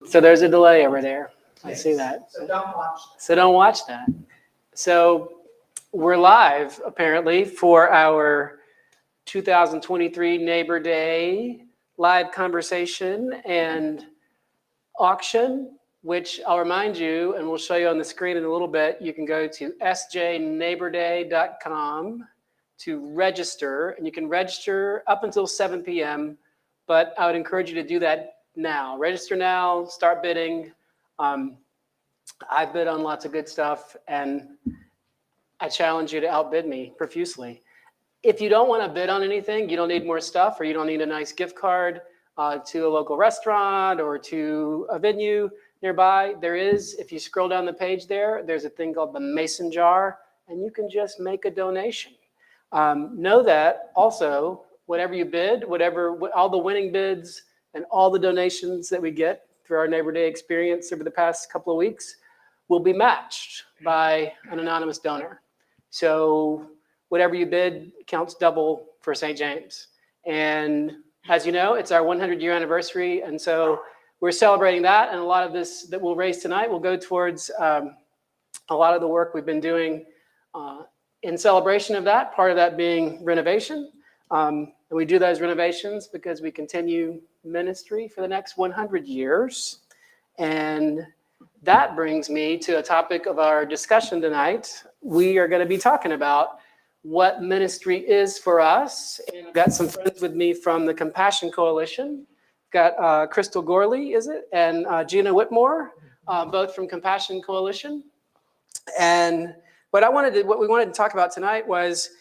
So there's a delay over there. I see that. So don't watch. So don't watch that. So we're live, apparently, for our 2023 Neighbor Day live conversation and auction, which I'll remind you, and we'll show you on the screen in a little bit. You can go to sjneighborday.com to register, and you can register up until 7 p.m., but I would encourage you to do that now. Register now, start bidding. I've bid on lots of good stuff, and I challenge you to outbid me profusely. If you don't want to bid on anything, you don't need more stuff, or you don't need a nice gift card to a local restaurant or to a venue nearby, there is, if you scroll down the page there's a thing called the Mason Jar, and you can just make a donation. Know that also, whatever you bid, all the winning bids and all the donations that we get through our Neighbor Day experience over the past couple of weeks will be matched by an anonymous donor. So whatever you bid counts double for St. James. And as you know, it's our 100-year anniversary. And so we're celebrating that. And a lot of this that we'll raise tonight will go towards a lot of the work we've been doing in celebration of that, part of that being renovation. And we do those renovations because we continue ministry for the next 100 years. And that brings me to a topic of our discussion tonight. We are going to be talking about what ministry is for us. And I've got some friends with me from the Compassion Coalition. Got Crystal Gorley, is it? And Gina Whitmore, both from Compassion Coalition. And what we wanted to talk about tonight was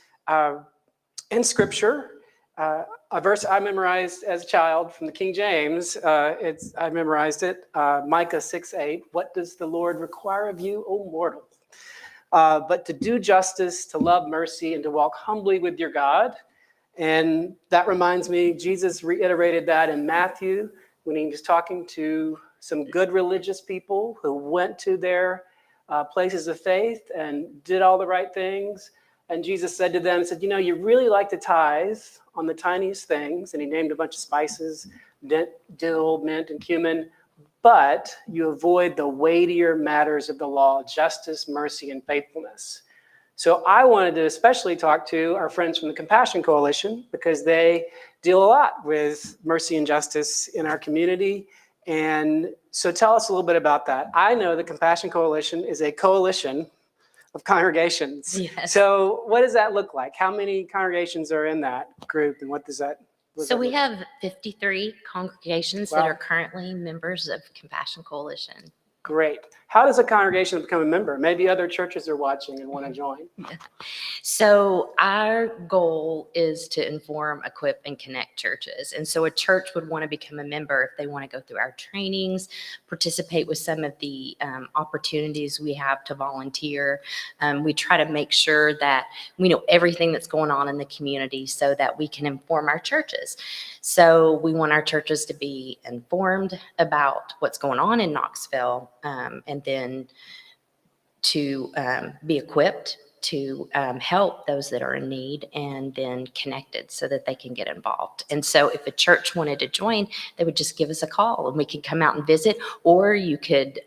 in Scripture, a verse I memorized as a child from the King James. I memorized it, Micah 6:8. What does the Lord require of you, O mortal? But to do justice, to love mercy, and to walk humbly with your God. And that reminds me, Jesus reiterated that in Matthew when he was talking to some good religious people who went to their places of faith and did all the right things. And Jesus said to them, you really like to tithe on the tiniest things. And he named a bunch of spices, dill, mint, and cumin. But you avoid the weightier matters of the law, justice, mercy, and faithfulness. So I wanted to especially talk to our friends from the Compassion Coalition because they deal a lot with mercy and justice in our community. And so tell us a little bit about that. I know the Compassion Coalition is a coalition of congregations. Yes. So what does that look like? How many congregations are in that group, and what does that So we have 53 congregations Wow. that are currently members of Compassion Coalition. Great. How does a congregation become a member? Maybe other churches are watching and want to join. So our goal is to inform, equip, and connect churches. And so a church would want to become a member if they want to go through our trainings, participate with some of the opportunities we have to volunteer. We try to make sure that we know everything that's going on in the community so that we can inform our churches. So we want our churches to be informed about what's going on in Knoxville, and then to be equipped to help those that are in need, and then connected so that they can get involved. And so if a church wanted to join, they would just give us a call and we could come out and visit, or you could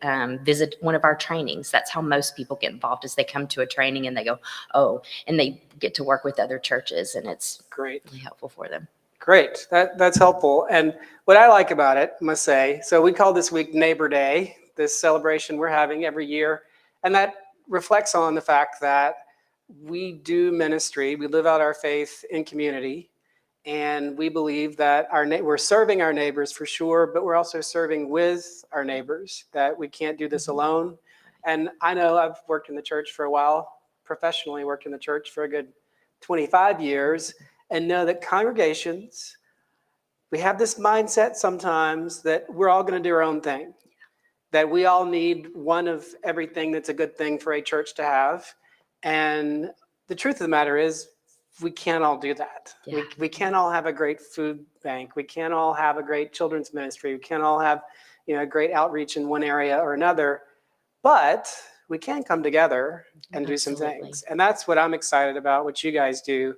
visit one of our trainings. That's how most people get involved, is they come to a training and they go, oh, and they get to work with other churches, and it's Great. really helpful for them. Great. That's helpful. And what I like about it, I must say, so we call this week Neighbor Day, this celebration we're having every year. And that reflects on the fact that we do ministry, we live out our faith in community, and we believe that we're serving our neighbors for sure, but we're also serving with our neighbors, that we can't do this alone. And I know I've worked in the church for a while, professionally worked in the church for a good 25 years, and know that congregations, we have this mindset sometimes that we're all going to do our own thing, that we all need one of everything that's a good thing for a church to have. And the truth of the matter is, we can't all do that. Yeah. We can't all have a great food bank. We can't all have a great children's ministry. We can't all have, a great outreach in one area or another. But we can come together and do some Absolutely. things. And that's what I'm excited about, what you guys do.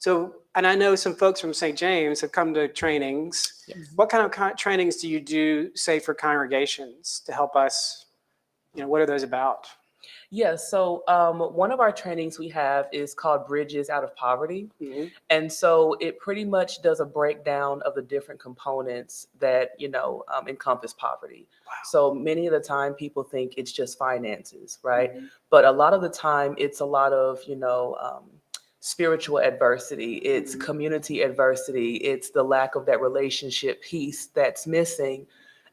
So, and I know some folks from St. James have come to trainings. Yes. What kind of trainings do you do, say, for congregations to help us? What are those about? Yeah, so one of our trainings we have is called Bridges Out of Poverty. Mm-hmm. And so it pretty much does a breakdown of the different components that, encompass poverty. Wow. So many of the time people think it's just finances, right? Mm-hmm. But a lot of the time it's a lot of, spiritual adversity, it's community adversity, it's the lack of that relationship piece that's missing.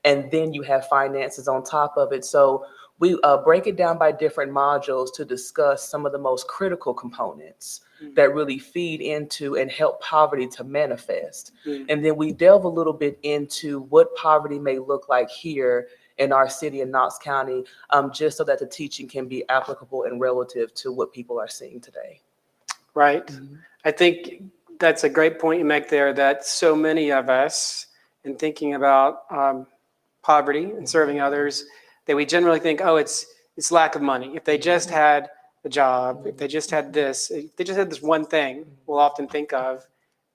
And then you have finances on top of it. So we break it down by different modules to discuss some of the most critical components that really feed into and help poverty to manifest. And then we delve a little bit into what poverty may look like here in our city in Knox County, just so that the teaching can be applicable and relative to what people are seeing today. Right. Mm-hmm. I think that's a great point you make there, that so many of us, in thinking about poverty and serving others, that we generally think, oh, it's lack of money. If they just had a job, if they just had this, if they just had this one thing, we'll often think of.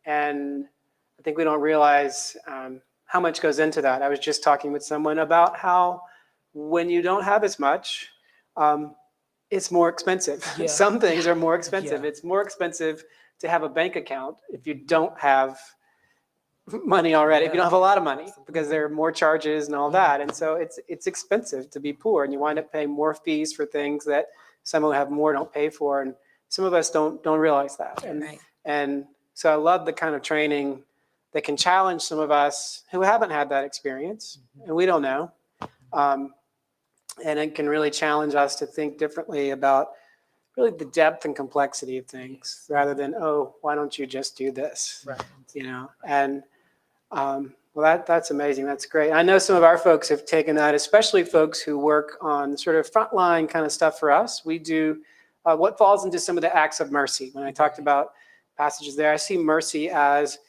And I think we don't realize how much goes into that. I was just talking with someone about how when you don't have as much, it's more expensive. Yeah. Some things are more expensive. Yeah. It's more expensive to have a bank account if you don't have money already, if you don't have a lot of money, because there are more charges and all that. And so it's expensive to be poor, and you wind up paying more fees for things that some who have more don't pay for. And some of us don't realize that. And so I love the kind of training that can challenge some of us who haven't had that experience, and we don't know. And it can really challenge us to think differently about really the depth and complexity of things, rather than, oh, why don't you just do this? Right. And well, that's amazing. That's great. I know some of our folks have taken that, especially folks who work on sort of frontline kind of stuff for us. We do what falls into some of the acts of mercy. When I talked about passages there, I see mercy as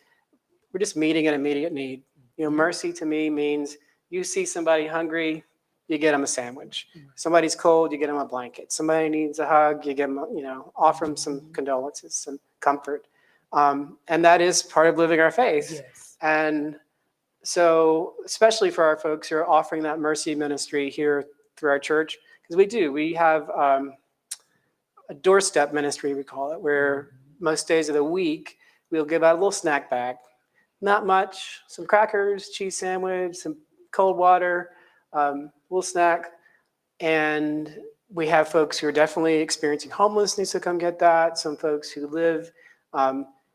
we're just meeting an immediate need. Mercy to me means you see somebody hungry, you get them a sandwich. Somebody's cold, you get them a blanket. Somebody needs a hug, you give them, offer them some condolences, some comfort. And that is part of living our faith. Yes. And so, especially for our folks who are offering that mercy ministry here through our church, because we have a doorstep ministry, we call it, where most days of the week, we'll give out a little snack bag. Not much, some crackers, cheese sandwich, some cold water, little snack. And we have folks who are definitely experiencing homelessness who come get that. Some folks who live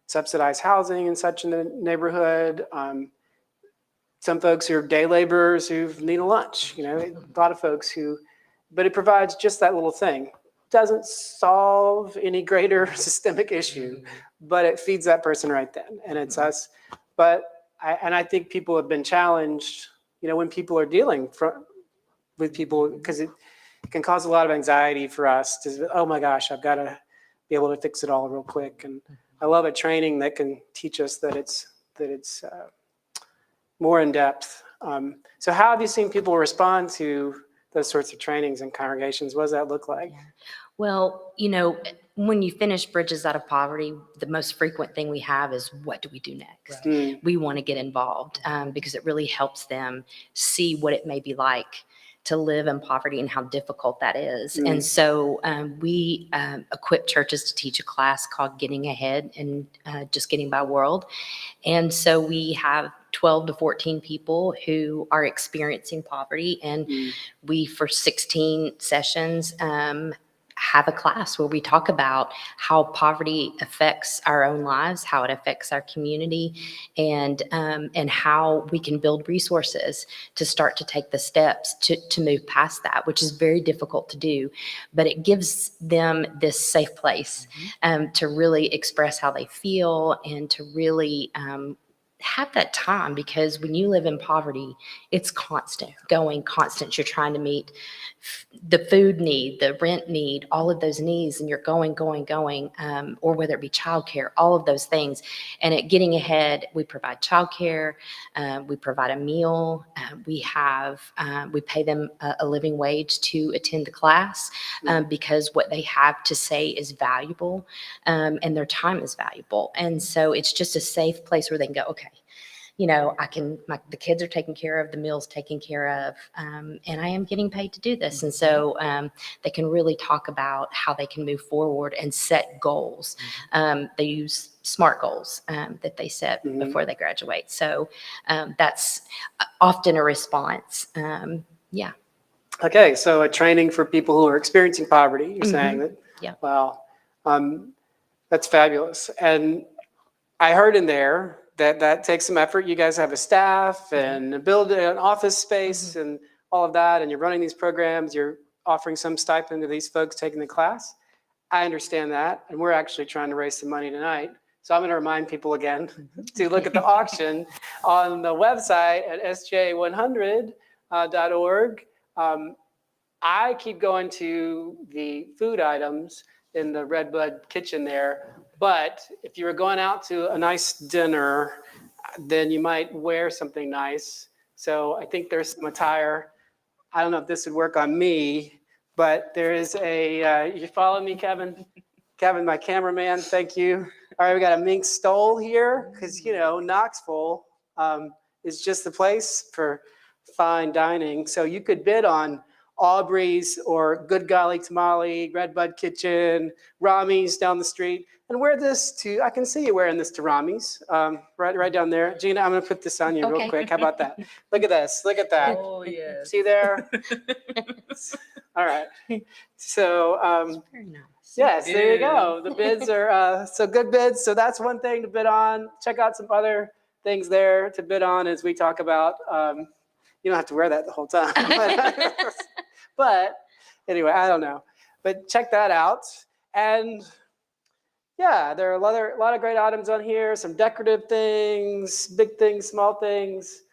subsidized housing and such in the neighborhood. Some folks who are day laborers who need a lunch. A lot of folks who, but it provides just that little thing. Doesn't solve any greater systemic issue, but it feeds that person right then, and it's us. But I think people have been challenged, when people are dealing with people, because it can cause a lot of anxiety for us to, oh my gosh, I've got to be able to fix it all real quick. And I love a training that can teach us that it's more in depth. So how have you seen people respond to those sorts of trainings in congregations? What does that look like? Well, when you finish Bridges Out of Poverty, the most frequent thing we have is, what do we do next? Right. We want to get involved because it really helps them see what it may be like to live in poverty and how difficult that is. And so we equip churches to teach a class called Getting Ahead and Just Getting by World. And so we have 12 to 14 people who are experiencing poverty, and we, for 16 sessions, have a class where we talk about how poverty affects our own lives, how it affects our community, and how we can build resources to start to take the steps to move past that, which is very difficult to do. But it gives them this safe place to really express how they feel and to really have that time, because when you live in poverty, it's constant, constant. You're trying to meet the food need, the rent need, all of those needs, and you're going, or whether it be childcare, all of those things. And at Getting Ahead, we provide childcare, we provide a meal, we pay them a living wage to attend the class, because what they have to say is valuable, and their time is valuable. And so it's just a safe place where they can go, okay, the kids are taken care of, the meal's taken care of, and I am getting paid to do this. And so they can really talk about how they can move forward and set goals. They use SMART goals that they set before they graduate. So that's often a response. Yeah. Okay, so a training for people who are experiencing poverty. You're saying that? Yeah. Wow, that's fabulous. And I heard in there that takes some effort. You guys have a staff and build an office space and all of that, and you're running these programs. You're offering some stipend to these folks taking the class. I understand that, and we're actually trying to raise some money tonight. So I'm going to remind people again to look at the auction on the website at sj100.org. I keep going to the food items in the Redbud kitchen there, but if you were going out to a nice dinner, then you might wear something nice. So I think there's some attire. I don't know if this would work on me, but there is you follow me, Kevin? Kevin, my cameraman, thank you. All right, we got a mink stole here because, Knoxville is just the place for fine dining. So you could bid on Aubrey's or Good Golly Tamale, Redbud Kitchen, Rami's down the street, and wear this I can see you wearing this to Rami's, right down there. Gina, I'm going to put this on you real quick. How about that? Look at this. Look at that. Oh, yes. See there? All right. So, Very nice. yes, there you go. The bids are so good bids. So that's one thing to bid on. Check out some other things there to bid on as we talk about. You don't have to wear that the whole time. But anyway, I don't know. But check that out. And yeah, there are a lot of great items on here. Some decorative things, big things, small things.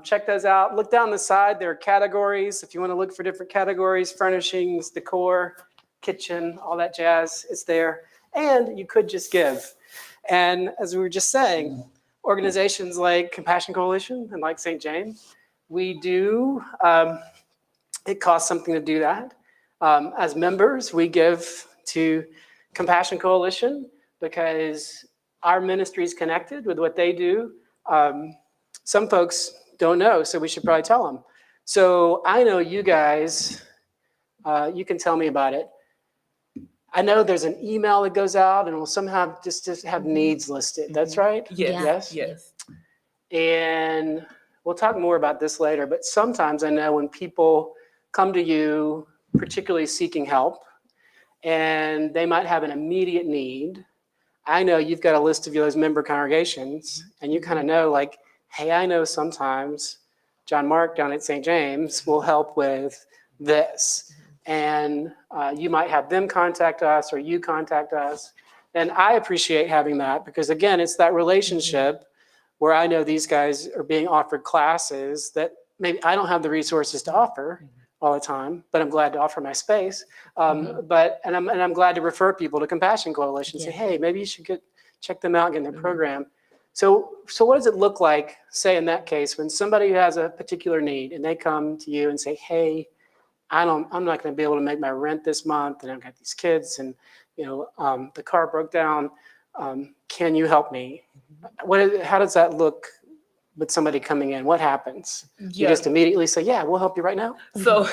Check those out. Look down the side. There are categories. If you want to look for different categories, furnishings, decor, kitchen, all that jazz is there. And you could just give. And as we were just saying, organizations like Compassion Coalition and like St. James, we do, it costs something to do that. As members, we give to Compassion Coalition because our ministry is connected with what they do. Some folks don't know, so we should probably tell them. So I know you guys, you can tell me about it. I know there's an email that goes out and will somehow just have needs listed. That's right? Yes. And we'll talk more about this later, but sometimes I know when people come to you, particularly seeking help, and they might have an immediate need, I know you've got a list of those member congregations, and you kind of know, like, hey, I know sometimes John Mark down at St. James will help with this. And you might have them contact us or you contact us. And I appreciate having that because, again, it's that relationship where I know these guys are being offered classes that maybe I don't have the resources to offer all the time, but I'm glad to offer my space. I'm glad to refer people to Compassion Coalition. Say, hey, maybe you should check them out and get in their program. So what does it look like, say in that case, when somebody has a particular need and they come to you and say, hey, I'm not going to be able to make my rent this month, and I've got these kids, and the car broke down. Can you help me? How does that look with somebody coming in? What happens? You just immediately say, yeah, we'll help you right now? So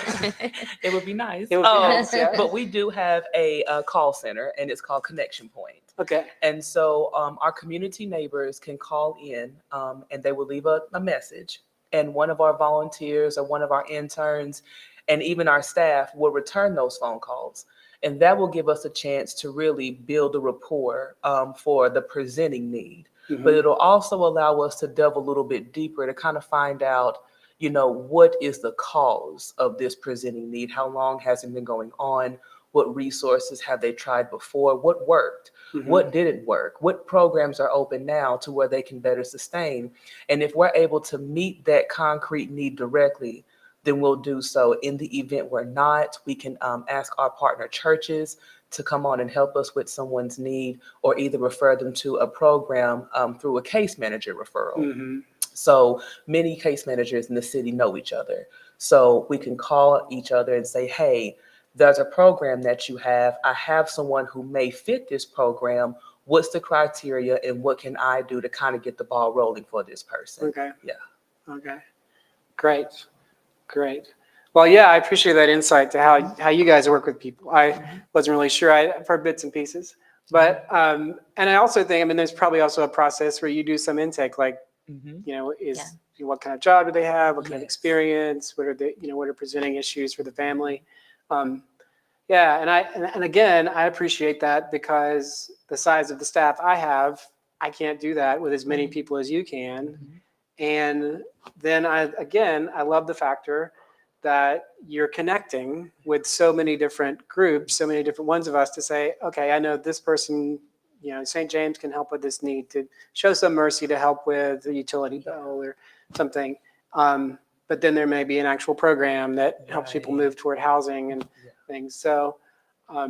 it would be nice. It would be nice, yeah. But we do have a call center, and it's called Connection Point. Okay. And so our community neighbors can call in, and they will leave a message, and one of our volunteers or one of our interns and even our staff will return those phone calls. And that will give us a chance to really build a rapport for the presenting need. Mm-hmm. But it'll also allow us to delve a little bit deeper to kind of find out, what is the cause of this presenting need? How long has it been going on? What resources have they tried before? What worked? What didn't work? What programs are open now to where they can better sustain? And if we're able to meet that concrete need directly, then we'll do so. In the event we're not, we can ask our partner churches to come on and help us with someone's need, or either refer them to a program through a case manager referral. So many case managers in the city know each other. So we can call each other and say, hey, there's a program that you have. I have someone who may fit this program. What's the criteria and what can I do to kind of get the ball rolling for this person? Okay. Yeah. Okay. Great. Great. Well, yeah, I appreciate that insight to how you guys work with people. I wasn't really sure. I've heard bits and pieces, but and I also think, I mean, there's probably also a process where you do some intake, like, what kind of job do they have? What kind of experience? What are what are presenting issues for the family? Yeah, and again, I appreciate that, because the size of the staff I have, I can't do that with as many people as you can. And then I love the factor that you're connecting with so many different groups, so many different ones of us, to say, okay, I know this person, St. James can help with this need, to show some mercy to help with the utility bill or something. But then there may be an actual program that helps people move toward housing and things. So I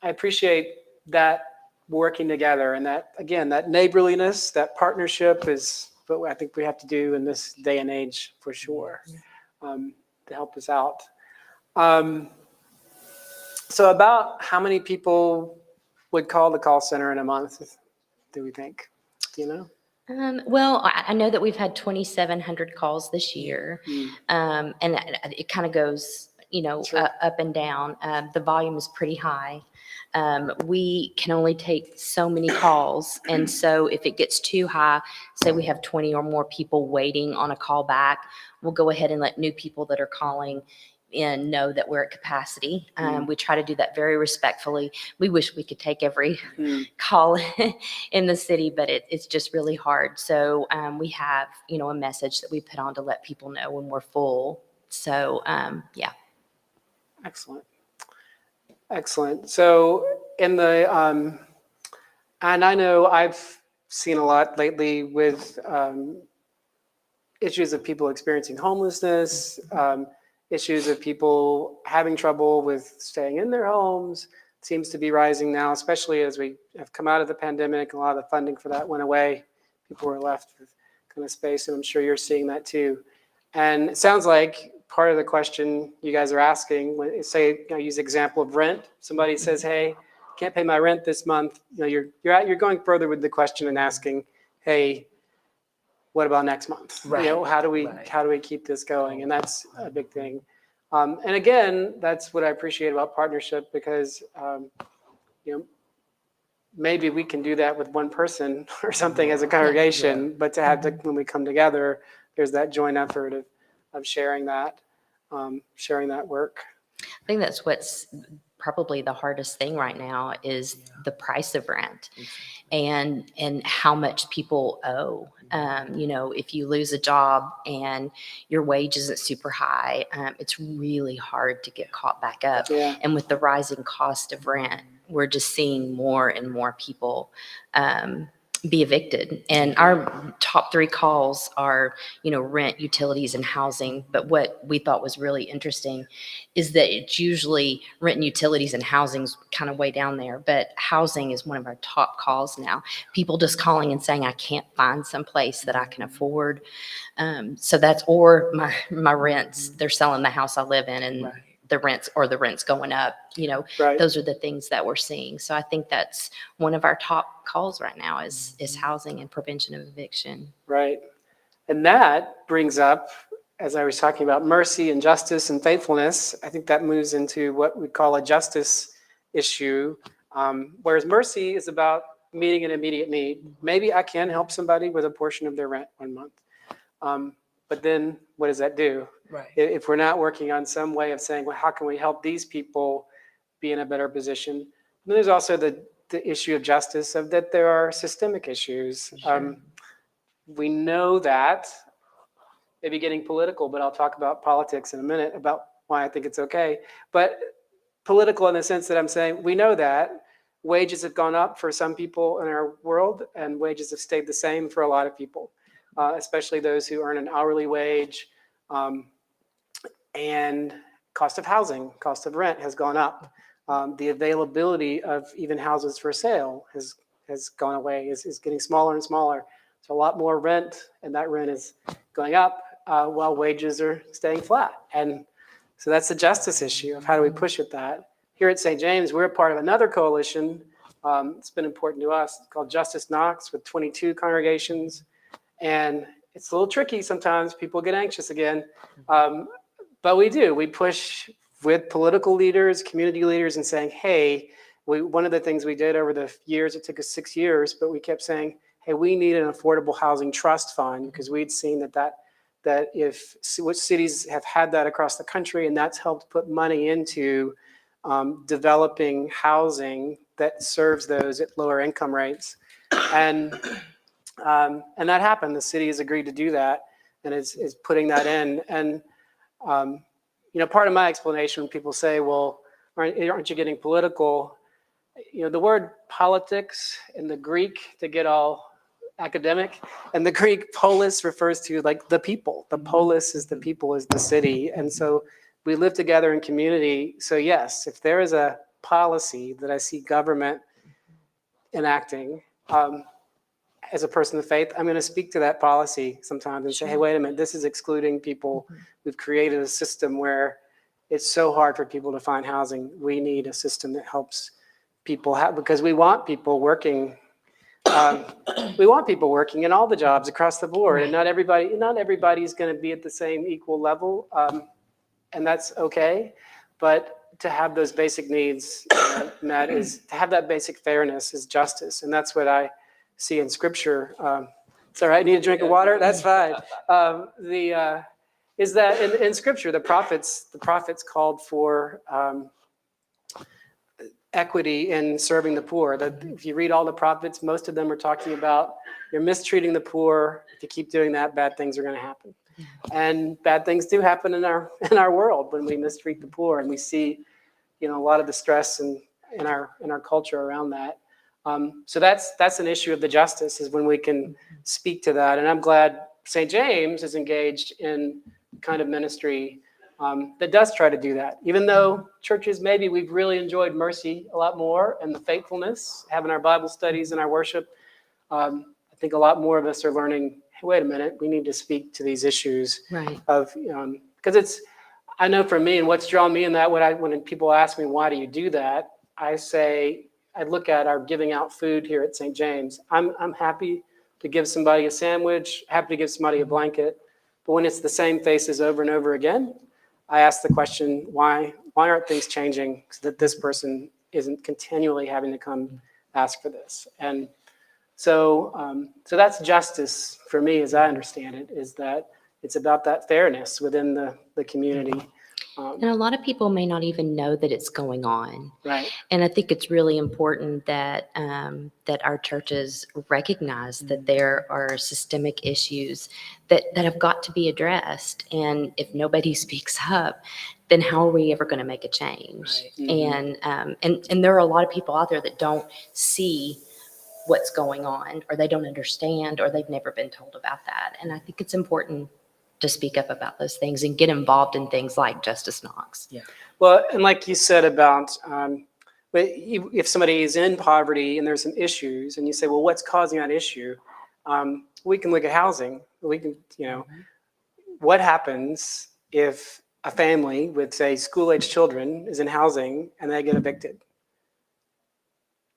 appreciate that working together, and that, again, that neighborliness, that partnership is what I think we have to do in this day and age for sure, to help us out. So about how many people would call the call center in a month, do we think? Do you know? Well, I know that we've had 2,700 calls this year, and it kind of goes, up and down. The volume is pretty high. We can only take so many calls, and so if it gets too high, say we have 20 or more people waiting on a call back, we'll go ahead and let new people that are calling in know that we're at capacity. We try to do that very respectfully. We wish we could take every call in the city, but it's just really hard. So we have, a message that we put on to let people know when we're full. So yeah. Excellent. So in the, and I know I've seen a lot lately with issues of people experiencing homelessness, issues of people having trouble with staying in their homes. Seems to be rising now, especially as we have come out of the pandemic. A lot of the funding for that went away. People were left with kind of space, and I'm sure you're seeing that too. And it sounds like part of the question you guys are asking, say, use the example of rent. Somebody says, "Hey, can't pay my rent this month." You're going further with the question and asking, "Hey, what about next month? Right. How do we keep this going?" And that's a big thing. And again, that's what I appreciate about partnership, because maybe we can do that with one person or something as a congregation, but to have when we come together, there's that joint effort of sharing that work. I think that's what's probably the hardest thing right now is the price of rent and how much people owe. If you lose a job and your wage isn't super high, it's really hard to get caught back up. Yeah. And with the rising cost of rent, we're just seeing more and more people be evicted. And our top 3 calls are, rent, utilities, and housing. But what we thought was really interesting is that it's usually rent and utilities and housing's kind of way down there. But housing is one of our top calls now. People just calling and saying, I can't find some place that I can afford. So that's, or my rents, they're selling the house I live in, and the rent's going up. Those are the things that we're seeing. So I think that's one of our top calls right now is housing and prevention of eviction. Right. And that brings up, as I was talking about mercy and justice and faithfulness, I think that moves into what we call a justice issue. Whereas mercy is about meeting an immediate need. Maybe I can help somebody with a portion of their rent one month. But then what does that do? Right. If we're not working on some way of saying, well, how can we help these people be in a better position? And then there's also the issue of justice, of that there are systemic issues. Sure. We know that, maybe getting political, but I'll talk about politics in a minute, about why I think it's okay. But political in the sense that I'm saying, we know that, wages have gone up for some people in our world, and wages have stayed the same for a lot of people, especially those who earn an hourly wage. And cost of housing, cost of rent has gone up. The availability of even houses for sale has gone away, is getting smaller and smaller. So a lot more rent, and that rent is going up while wages are staying flat. And so that's the justice issue of how do we push at that. Here at St. James, we're a part of another coalition. It's been important to us called Justice Knox with 22 congregations. And it's a little tricky sometimes. People get anxious again. But we push with political leaders, community leaders, and saying, hey, one of the things we did over the years, it took us 6 years, but we kept saying, hey, we need an affordable housing trust fund, because we'd seen that if which cities have had that across the country, and that's helped put money into developing housing that serves those at lower income rates. And that happened. The city has agreed to do that and is putting that in. And part of my explanation when people say, well, aren't you getting political? The word politics in the Greek, to get all academic, and the Greek polis refers to like the people. The polis is the people, is the city. And so we live together in community. So yes, if there is a policy that I see government enacting, as a person of faith, I'm going to speak to that policy sometimes and say, hey, wait a minute, this is excluding people. We've created a system where it's so hard for people to find housing. We need a system that helps people because we want people working. We want people working in all the jobs across the board, and not everybody's going to be at the same equal level, and that's okay. But to have those basic needs met, is to have that basic fairness, is justice, and that's what I see in Scripture. It's all right. Need a drink of water? That's fine. Is that in Scripture, the prophets called for equity in serving the poor. That if you read all the prophets, most of them are talking about you're mistreating the poor. If you keep doing that, bad things are going to happen. And bad things do happen in our world when we mistreat the poor, and we see, a lot of the stress in our culture around that. So that's an issue of the justice, is when we can speak to that. And I'm glad St. James is engaged in kind of ministry that does try to do that. Even though churches, maybe we've really enjoyed mercy a lot more, and the faithfulness, having our Bible studies and our worship. I think a lot more of us are learning, hey, wait a minute, we need to speak to these issues. Right. Because I know for me, and what's drawn me in that, when people ask me, why do you do that? I look at our giving out food here at St. James. I'm happy to give somebody a sandwich, happy to give somebody a blanket. But when it's the same faces over and over again, I ask the question, why aren't things changing so that this person isn't continually having to come ask for this? And so that's justice for me, as I understand it, is that it's about that fairness within the community. And a lot of people may not even know that it's going on. Right. And I think it's really important that that our churches recognize that there are systemic issues that have got to be addressed. And if nobody speaks up, then how are we ever going to make a change? Right. Mm-hmm. And there are a lot of people out there that don't see what's going on, or they don't understand, or they've never been told about that. And I think it's important to speak up about those things and get involved in things like Justice Knox. Yeah. Well, and like you said about if somebody is in poverty and there's some issues, and you say, well, what's causing that issue? We can look at housing. We can, what happens if a family with, say, school-age children is in housing and they get evicted?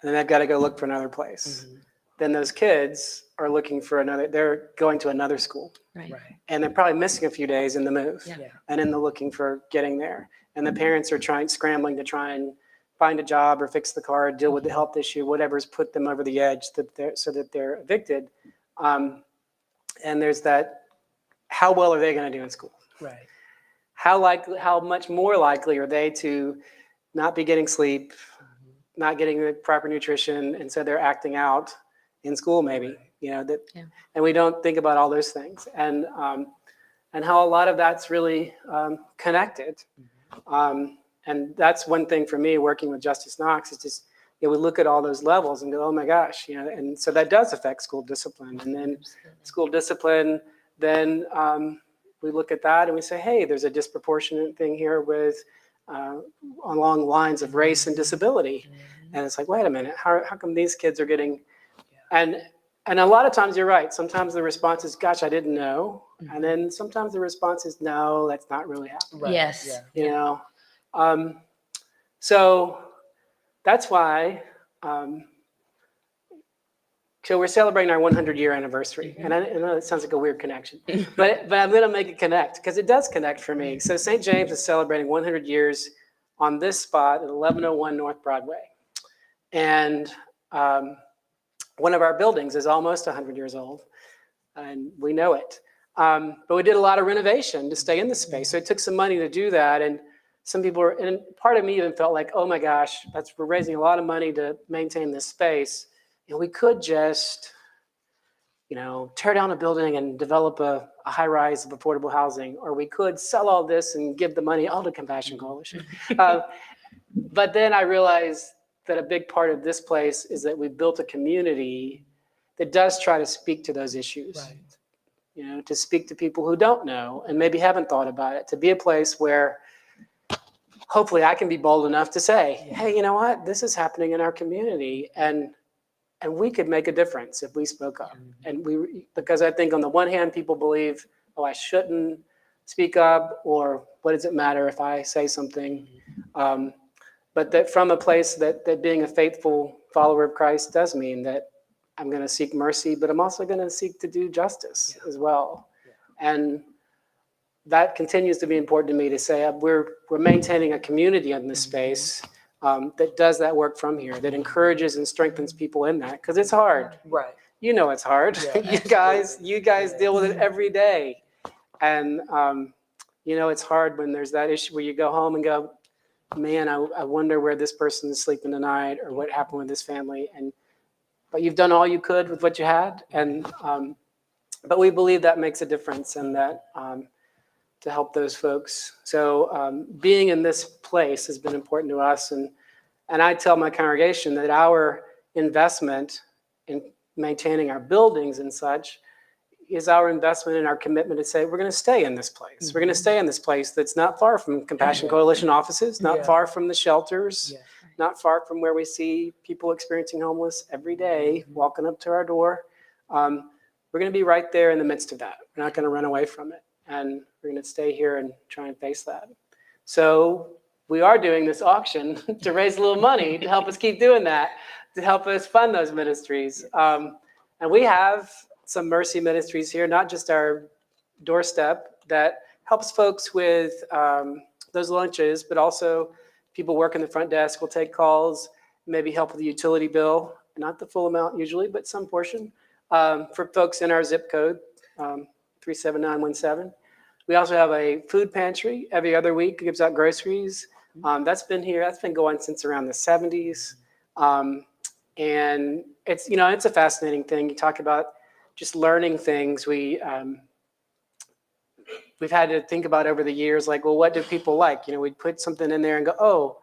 And then they've got to go look for another place. Mm-hmm. Then those kids are looking for they're going to another school. Right. And they're probably missing a few days in the move. Yeah. And then they're looking for getting there. And the parents are scrambling to try and find a job or fix the car, deal with the health issue, whatever's put them over the edge so that they're evicted. And there's that, how well are they going to do in school? Right. How much more likely are they to not be getting sleep, not getting the proper nutrition, and so they're acting out in school maybe, and we don't think about all those things, and how a lot of that's really connected. And that's one thing for me working with Justice Knox, is just we look at all those levels and go, oh my gosh, and so that does affect school discipline. And then school discipline, then we look at that and we say, hey, there's a disproportionate thing here with along lines of race and disability. And it's like, wait a minute, how come these kids are getting, and a lot of times you're right. Sometimes the response is, gosh, I didn't know. And then sometimes the response is, no, that's not really happening. Right. Yes. Yeah. So that's why, so we're celebrating our 100-year anniversary. And I know it sounds like a weird connection, but I'm going to make it connect because it does connect for me. So St. James is celebrating 100 years on this spot at 1101 North Broadway. And one of our buildings is almost 100 years old, and we know it. But we did a lot of renovation to stay in the space. So it took some money to do that. And some people were, and part of me even felt like, oh my gosh, we're raising a lot of money to maintain this space. And we could just, tear down a building and develop a high rise of affordable housing, or we could sell all this and give the money all to Compassion Coalition. But then I realized that a big part of this place is that we built a community that does try to speak to those issues. Right. To speak to people who don't know and maybe haven't thought about it, to be a place where hopefully I can be bold enough to say, hey, you know what, this is happening in our community, and we could make a difference if we spoke up. And because I think on the one hand, people believe, oh, I shouldn't speak up, or what does it matter if I say something? But that from a place that being a faithful follower of Christ does mean that I'm going to seek mercy, but I'm also going to seek to do justice as well. And that continues to be important to me to say we're maintaining a community in this space that does that work from here, that encourages and strengthens people in that, because it's hard. Right. It's hard. Yeah, you guys deal with it every day. And, it's hard when there's that issue where you go home and go, man, I wonder where this person is sleeping tonight, or what happened with this family. But you've done all you could with what you had. And, but we believe that makes a difference, and that to help those folks. So being in this place has been important to us. And I tell my congregation that our investment in maintaining our buildings and such is our investment in our commitment to say, we're going to stay in this place. We're going to stay in this place that's not far from Compassion Coalition offices, not far from the shelters, not far from where we see people experiencing homeless every day, walking up to our door. We're going to be right there in the midst of that. We're not going to run away from it. And we're going to stay here and try and face that. So we are doing this auction to raise a little money to help us keep doing that, to help us fund those ministries. And we have some mercy ministries here, not just our doorstep, that helps folks with those lunches, but also people working the front desk will take calls, maybe help with the utility bill, not the full amount usually, but some portion, for folks in our zip code, 37917. We also have a food pantry every other week. It gives out groceries. That's been here. That's been going since around the 70s. And it's, it's a fascinating thing. You talk about just learning things. We've had to think about over the years, like, well, what do people like? We'd put something in there and go, oh,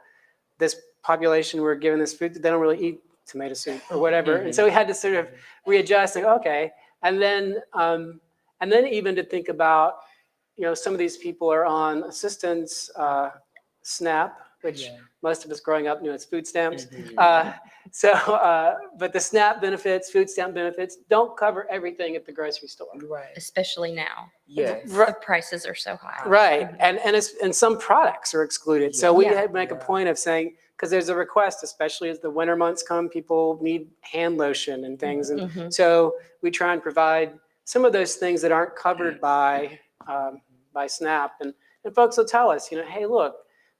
this population we're giving this food, they don't really eat tomato soup or whatever. And so we had to sort of readjust and go, okay. And then even to think about, some of these people are on assistance, SNAP, which most of us growing up knew as food stamps. But the SNAP benefits, food stamp benefits don't cover everything at the grocery store. Right. Especially now. Yes. The prices are so high. Right. And some products are excluded. So we had to make a point of saying, because there's a request, especially as the winter months come, people need hand lotion and things. And so we try and provide some of those things that aren't covered by SNAP. And folks will tell us, hey, look,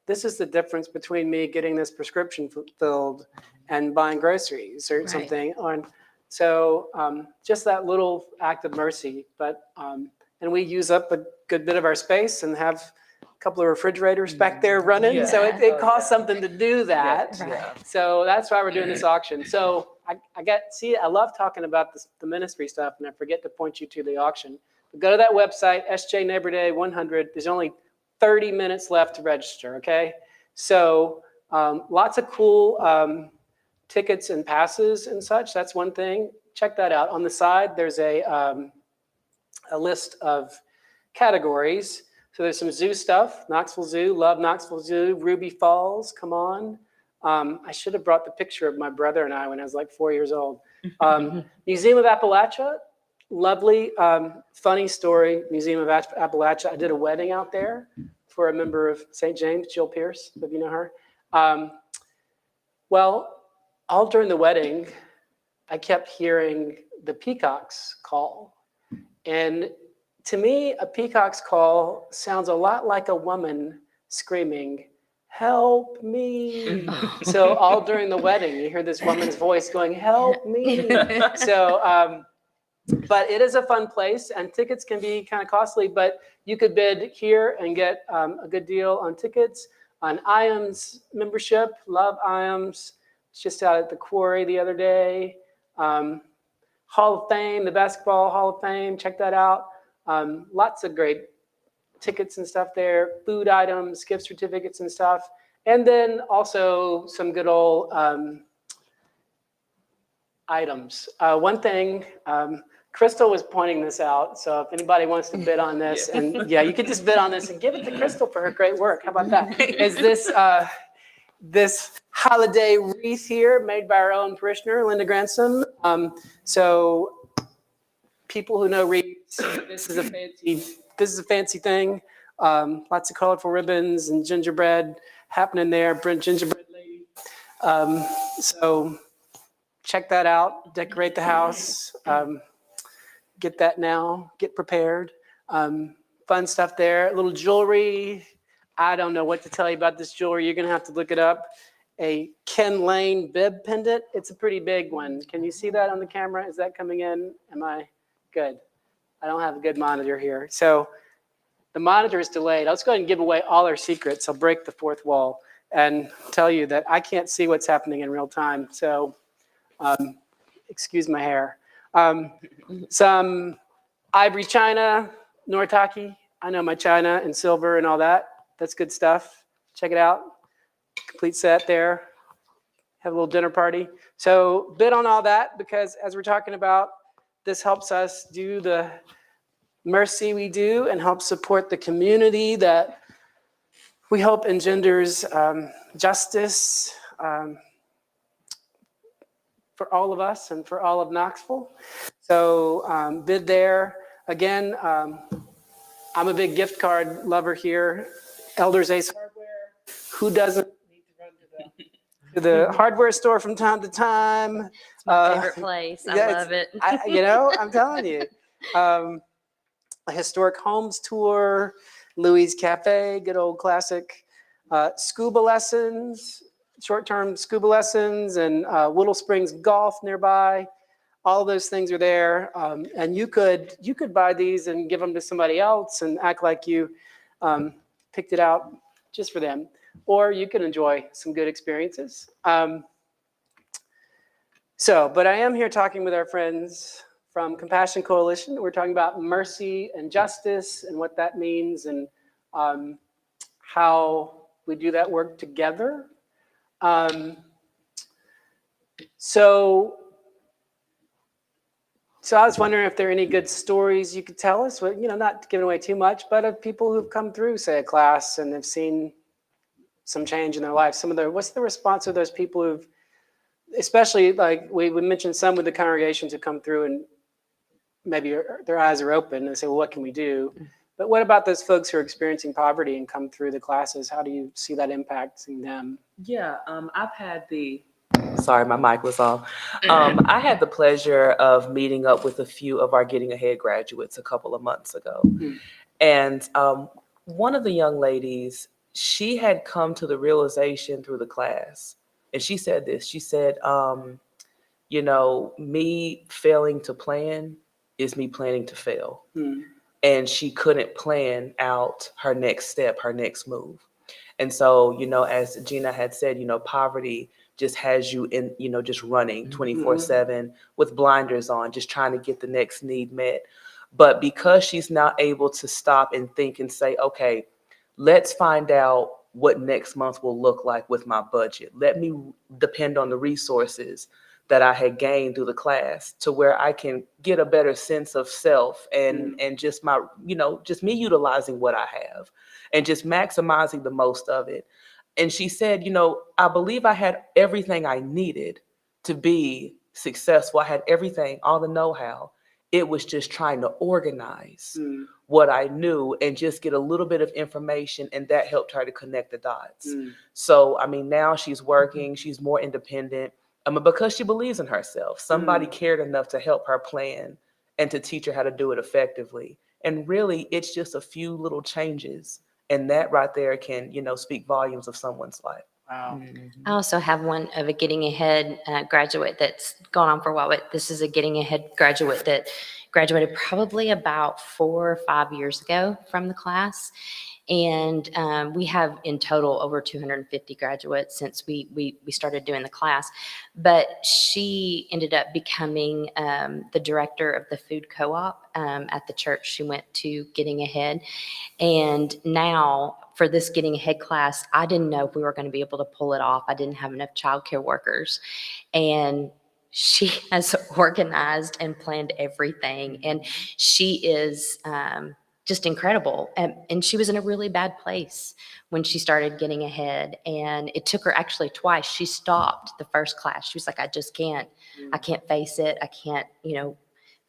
this is the difference between me getting this prescription filled and buying groceries or something. So just that little act of mercy. But and we use up a good bit of our space and have a couple of refrigerators back there running. So it costs something to do that. So that's why we're doing this auction. So I love talking about the ministry stuff, and I forget to point you to the auction. But go to that website, SJ Neighbor Day 100. There's only 30 minutes left to register, okay? So lots of cool tickets and passes and such. That's one thing. Check that out. On the side, there's a list of categories. So there's some zoo stuff. Knoxville Zoo, love Knoxville Zoo. Ruby Falls, come on. I should have brought the picture of my brother and I when I was like 4 years old. Museum of Appalachia, lovely, funny story. Museum of Appalachia. I did a wedding out there for a member of St. James, Jill Pierce, if you know her. Well, all during the wedding, I kept hearing the peacocks call. And to me, a peacock's call sounds a lot like a woman screaming, "Help me." So all during the wedding, you hear this woman's voice going, "Help me." So, but it is a fun place, and tickets can be kind of costly, but you could bid here and get a good deal on tickets. On IAMS membership, love IAMS. It's just out at the Quarry the other day. Hall of Fame, the Basketball Hall of Fame, check that out. Lots of great tickets and stuff there, food items, gift certificates and stuff. And then also some good old items. One thing, Crystal was pointing this out, so if anybody wants to bid on this, and yeah, you could just bid on this and give it to Crystal for her great work. How about that? Is this this holiday wreath here made by our own parishioner, Linda Gransom. So people who know wreaths, this is a fancy thing. Lots of colorful ribbons and gingerbread happening there. Gingerbread lady. So check that out. Decorate the house. Get that now. Get prepared. Fun stuff there. A little jewelry. I don't know what to tell you about this jewelry. You're going to have to look it up. A Ken Lane bib pendant. It's a pretty big one. Can you see that on the camera? Is that coming in? Am I good? I don't have a good monitor here. So the monitor is delayed. Let's go ahead and give away all our secrets. I'll break the fourth wall and tell you that I can't see what's happening in real time. So excuse my hair. Some ivory china, Noritake. I know my china and silver and all that. That's good stuff. Check it out. Complete set there. Have a little dinner party. So bid on all that, because as we're talking about, this helps us do the mercy we do and help support the community that we hope engenders justice for all of us and for all of Knoxville. So bid there. Again, I'm a big gift card lover here. Elders Ace Hardware. Who doesn't need to run to the hardware store from time to time? It's my favorite place. I love it. I'm telling you. A historic homes tour, Louis Cafe, good old classic. Scuba lessons, short-term scuba lessons, and Whittle Springs Golf nearby. All of those things are there, and you could buy these and give them to somebody else and act like you picked it out just for them, or you can enjoy some good experiences. But I am here talking with our friends from Compassion Coalition. We're talking about mercy and justice and what that means, and how we do that work together. So I was wondering if there are any good stories you could tell us, not giving away too much, but of people who've come through, say, a class and have seen some change in their life. What's the response of those people who've, especially like we mentioned some with the congregations who come through and maybe their eyes are open and say, well, what can we do? But what about those folks who are experiencing poverty and come through the classes? How do you see that impacting them? Yeah, I've had sorry, my mic was off. I had the pleasure of meeting up with a few of our Getting Ahead graduates a couple of months ago. And one of the young ladies, she had come to the realization through the class. And she said this, she said, me failing to plan is me planning to fail. And she couldn't plan out her next step, her next move. And so, as Gina had said, poverty just has you in, just running 24/7 with blinders on, just trying to get the next need met. But because she's not able to stop and think and say, okay, let's find out what next month will look like with my budget. Let me depend on the resources that I had gained through the class to where I can get a better sense of self and just my, just me utilizing what I have and just maximizing the most of it. And she said, I believe I had everything I needed to be successful. I had everything, all the know-how. It was just trying to organize what I knew and just get a little bit of information, and that helped her to connect the dots. So, now she's working, she's more independent, because she believes in herself. Somebody cared enough to help her plan and to teach her how to do it effectively. And really, it's just a few little changes, and that right there can, speak volumes of someone's life. Wow. I also have one of a Getting Ahead graduate that's gone on for a while, but this is a Getting Ahead graduate that graduated probably about 4 or 5 years ago from the class. And we have in total over 250 graduates since we started doing the class. But she ended up becoming the director of the food co-op at the church she went to Getting Ahead. And now for this Getting Ahead class, I didn't know if we were going to be able to pull it off. I didn't have enough childcare workers. And she has organized and planned everything. And she is just incredible. And she was in a really bad place when she started Getting Ahead. And it took her actually twice. She stopped the first class. She was like, I just can't. I can't face it. I can't,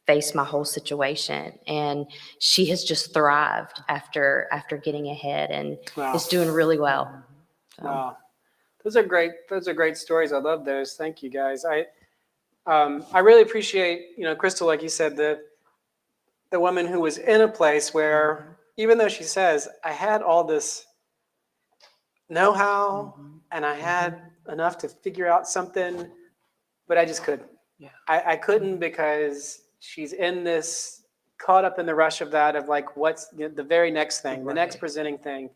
face my whole situation. And she has just thrived after Getting Ahead and Wow. is doing really well. So. Wow. Those are great stories. I love those. Thank you, guys. I really appreciate, Crystal, like you said, the woman who was in a place where, even though she says, I had all this know-how and I had enough to figure out something, but I just couldn't. Yeah. I couldn't because she's in this, caught up in the rush of that, of like, what's the very next thing, the next presenting thing,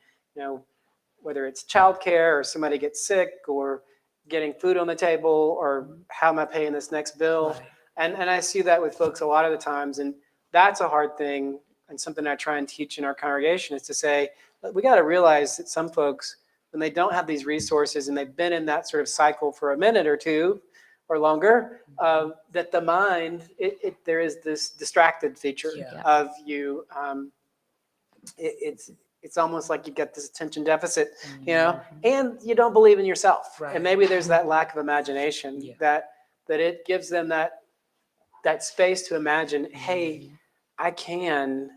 whether it's childcare or somebody gets sick or getting food on the table or how am I paying this next bill? Right. And I see that with folks a lot of the times. And that's a hard thing. And something I try and teach in our congregation is to say, we got to realize that some folks, when they don't have these resources and they've been in that sort of cycle for a minute or two or longer, that the mind, there is this distracted feature of you. It's almost like you get this attention deficit, and you don't believe in yourself. Right. And maybe there's that lack of imagination that it gives them that space to imagine, hey, I can,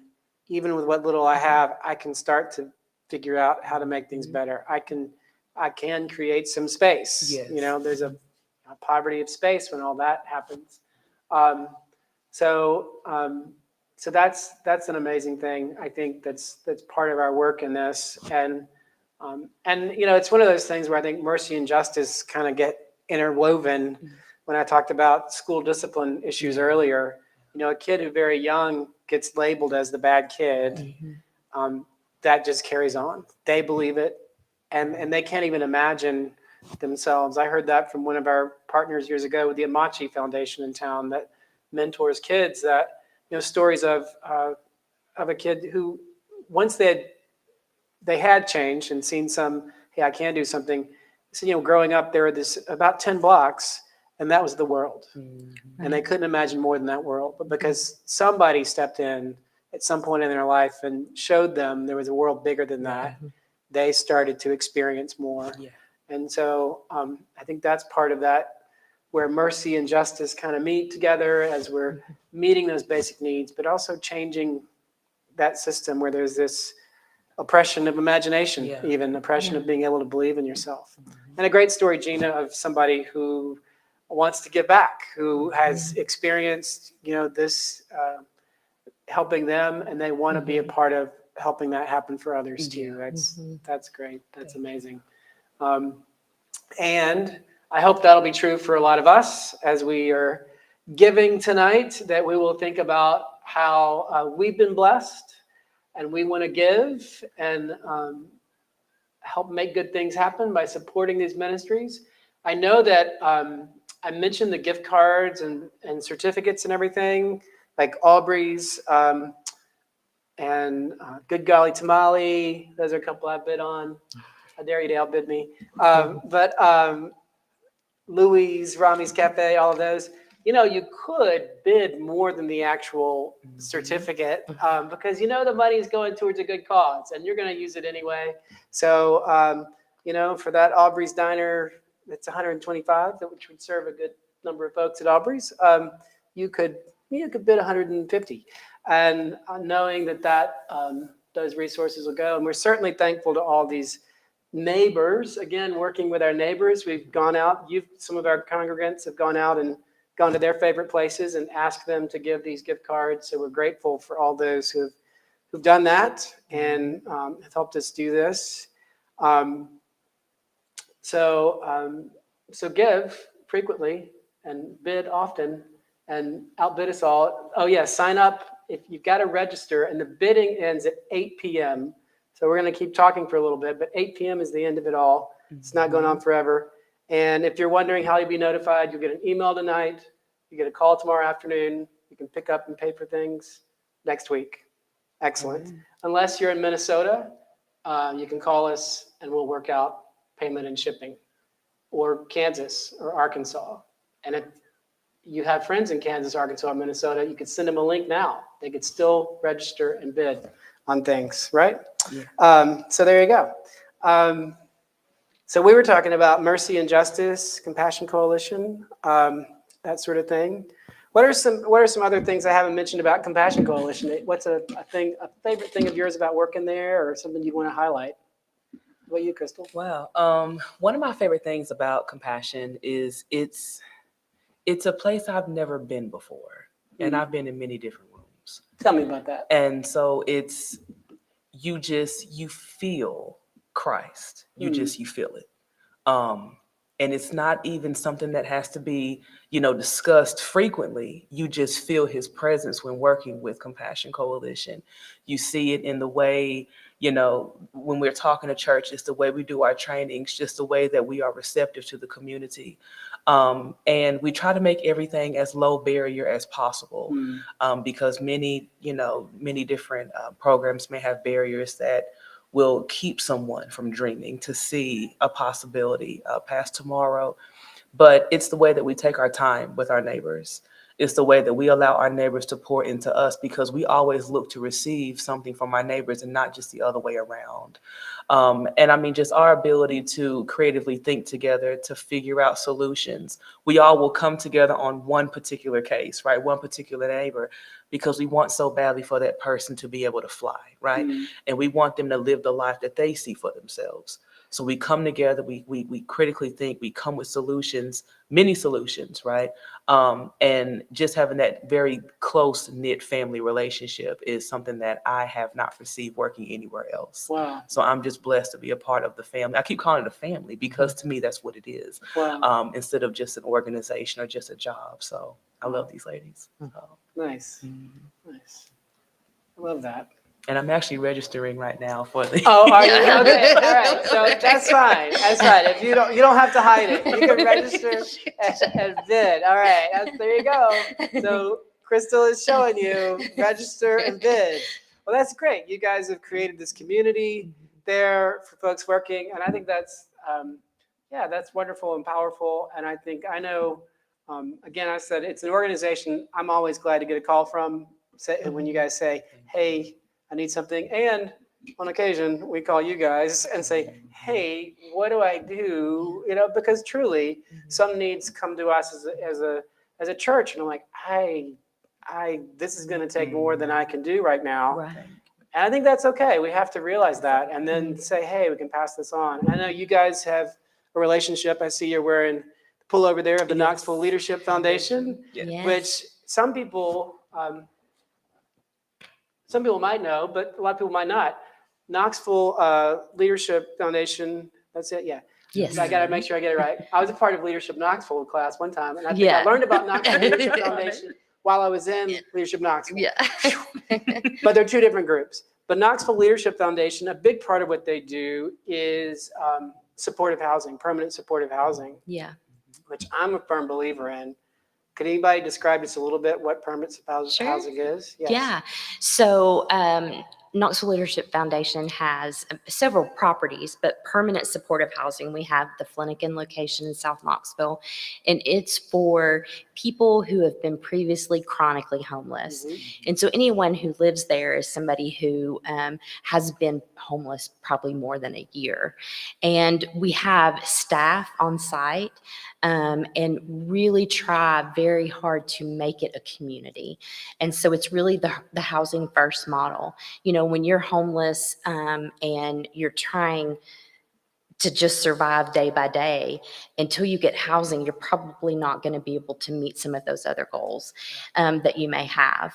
even with what little I have, I can start to figure out how to make things better. I can create some space. Yes. There's a poverty of space when all that happens. So that's an amazing thing. I think that's part of our work in this. And it's one of those things where I think mercy and justice kind of get interwoven. When I talked about school discipline issues earlier, a kid who very young gets labeled as the bad kid, that just carries on. They believe it, and they can't even imagine themselves. I heard that from one of our partners years ago with the Amachi Foundation in town that mentors kids, that stories of a kid who once they had changed and seen some, hey, I can do something. So, growing up, there were about 10 blocks, and that was the world. And they couldn't imagine more than that world. But because somebody stepped in at some point in their life and showed them there was a world bigger than that, they started to experience more. Yeah. And so I think that's part of that, where mercy and justice kind of meet together as we're meeting those basic needs, but also changing that system where there's this oppression of imagination, even oppression of being able to believe in yourself. And a great story, Gina, of somebody who wants to give back, who has experienced, this helping them, and they want to be a part of helping that happen for others too. That's great. That's amazing. And I hope that'll be true for a lot of us as we are giving tonight, that we will think about how we've been blessed and we want to give and help make good things happen by supporting these ministries. I know that I mentioned the gift cards and certificates and everything, like Aubrey's and Good Golly Tamale. Those are a couple I bid on. I dare you to outbid me. But Louis, Rami's Cafe, all of those, you could bid more than the actual certificate because the money is going towards a good cause and you're going to use it anyway. So, for that Aubrey's Diner, it's 125, which would serve a good number of folks at Aubrey's. You could bid 150, and knowing that those resources will go. And we're certainly thankful to all these neighbors. Again, working with our neighbors, we've gone out. Some of our congregants have gone out and gone to their favorite places and asked them to give these gift cards. So we're grateful for all those who've done that and have helped us do this. So give frequently and bid often and outbid us all. Oh yeah, sign up if you've got to register, and the bidding ends at 8 p.m. So we're going to keep talking for a little bit, but 8 p.m. is the end of it all. It's not going on forever. And if you're wondering how you'll be notified, you'll get an email tonight. You get a call tomorrow afternoon. You can pick up and pay for things next week. Excellent. Unless you're in Minnesota, you can call us and we'll work out payment and shipping. Or Kansas or Arkansas. And if you have friends in Kansas, Arkansas, or Minnesota, you could send them a link now. They could still register and bid on things, right? Yeah. So there you go. So we were talking about mercy and justice, Compassion Coalition, that sort of thing. What are some other things I haven't mentioned about Compassion Coalition? What's a favorite thing of yours about working there, or something you want to highlight? What about you, Crystal? Wow. One of my favorite things about Compassion is it's a place I've never been before, and I've been in many different rooms. Tell me about that. And so you feel Christ. You feel it. And it's not even something that has to be, discussed frequently. You just feel his presence when working with Compassion Coalition. You see it in the way, when we're talking to church, it's the way we do our trainings, just the way that we are receptive to the community. And we try to make everything as low barrier as possible because many different programs may have barriers that will keep someone from dreaming to see a possibility past tomorrow. But it's the way that we take our time with our neighbors. It's the way that we allow our neighbors to pour into us, because we always look to receive something from our neighbors and not just the other way around. And I mean, just our ability to creatively think together, to figure out solutions. We all will come together on one particular case, right? One particular neighbor, because we want so badly for that person to be able to fly, right? And we want them to live the life that they see for themselves. So we come together, we critically think, we come with solutions, many solutions, right? And just having that very close-knit family relationship is something that I have not received working anywhere else. Wow. So I'm just blessed to be a part of the family. I keep calling it a family because to me, that's what it is. Wow. Instead of just an organization or just a job. So I love these ladies. Nice. Nice. I love that. And I'm actually registering right now for the. Oh, are you? Okay, all right. So that's fine. That's fine. If you don't have to hide it. You can register and bid. All right. There you go. So Crystal is showing you register and bid. Well, that's great. You guys have created this community there for folks working, and I think that's that's wonderful and powerful. And I know. Again, I said it's an organization I'm always glad to get a call from. When you guys say, "Hey, I need something," and on occasion we call you guys and say, "Hey, what do I do?" Because truly, some needs come to us as a church, and I'm like, this is going to take more than I can do right now. Right. And I think that's okay. We have to realize that, and then say, "Hey, we can pass this on." I know you guys have a relationship. I see you're wearing the pullover there of the Knoxville Leadership Foundation, Yes. which some people might know, but a lot of people might not. Knoxville Leadership Foundation, that's it, yeah. Yes. So I got to make sure I get it right. I was a part of Leadership Knoxville class one time, and I think I learned about Knoxville Leadership Foundation while I was in Leadership Knoxville. Yeah. But they're two different groups. But Knoxville Leadership Foundation, a big part of what they do is supportive housing, permanent supportive housing, Yeah. which I'm a firm believer in. Could anybody describe just a little bit what permanent housing is? Yes. Yeah. So Knoxville Leadership Foundation has several properties, but permanent supportive housing. We have the Flanagan location in South Knoxville, and it's for people who have been previously chronically homeless. And so anyone who lives there is somebody who has been homeless probably more than a year. And we have staff on site and really try very hard to make it a community. And so it's really the housing first model. You know, when you're homeless and you're trying to just survive day by day, until you get housing, you're probably not going to be able to meet some of those other goals that you may have.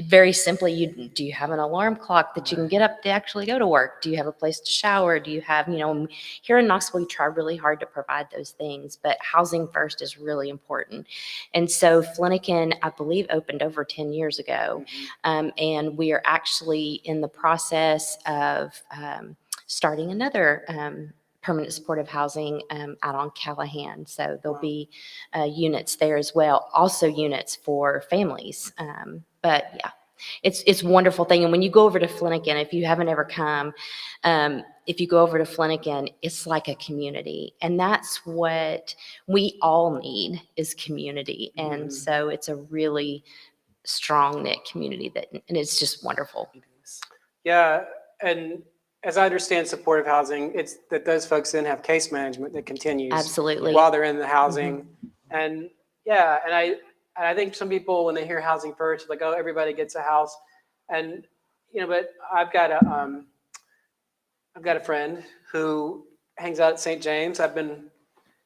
Very simply, do you have an alarm clock that you can get up to actually go to work? Do you have a place to shower? Do you have, here in Knoxville, we try really hard to provide those things, but housing first is really important. And so Flanagan, I believe, opened over 10 years ago. And we are actually in the process of starting another permanent supportive housing out on Callahan. So there'll be units there as well, also units for families. But yeah, it's a wonderful thing. And when you go over to Flanagan, if you haven't ever come, if you go over to Flanagan, it's like a community. And that's what we all need, is community. And so it's a really strong knit community and it's just wonderful. Yeah, and as I understand supportive housing, it's that those folks then have case management that continues Absolutely. while they're in the housing. And yeah, and I think some people, when they hear housing first, like, oh, everybody gets a house. And but I've got a friend who hangs out at St. James.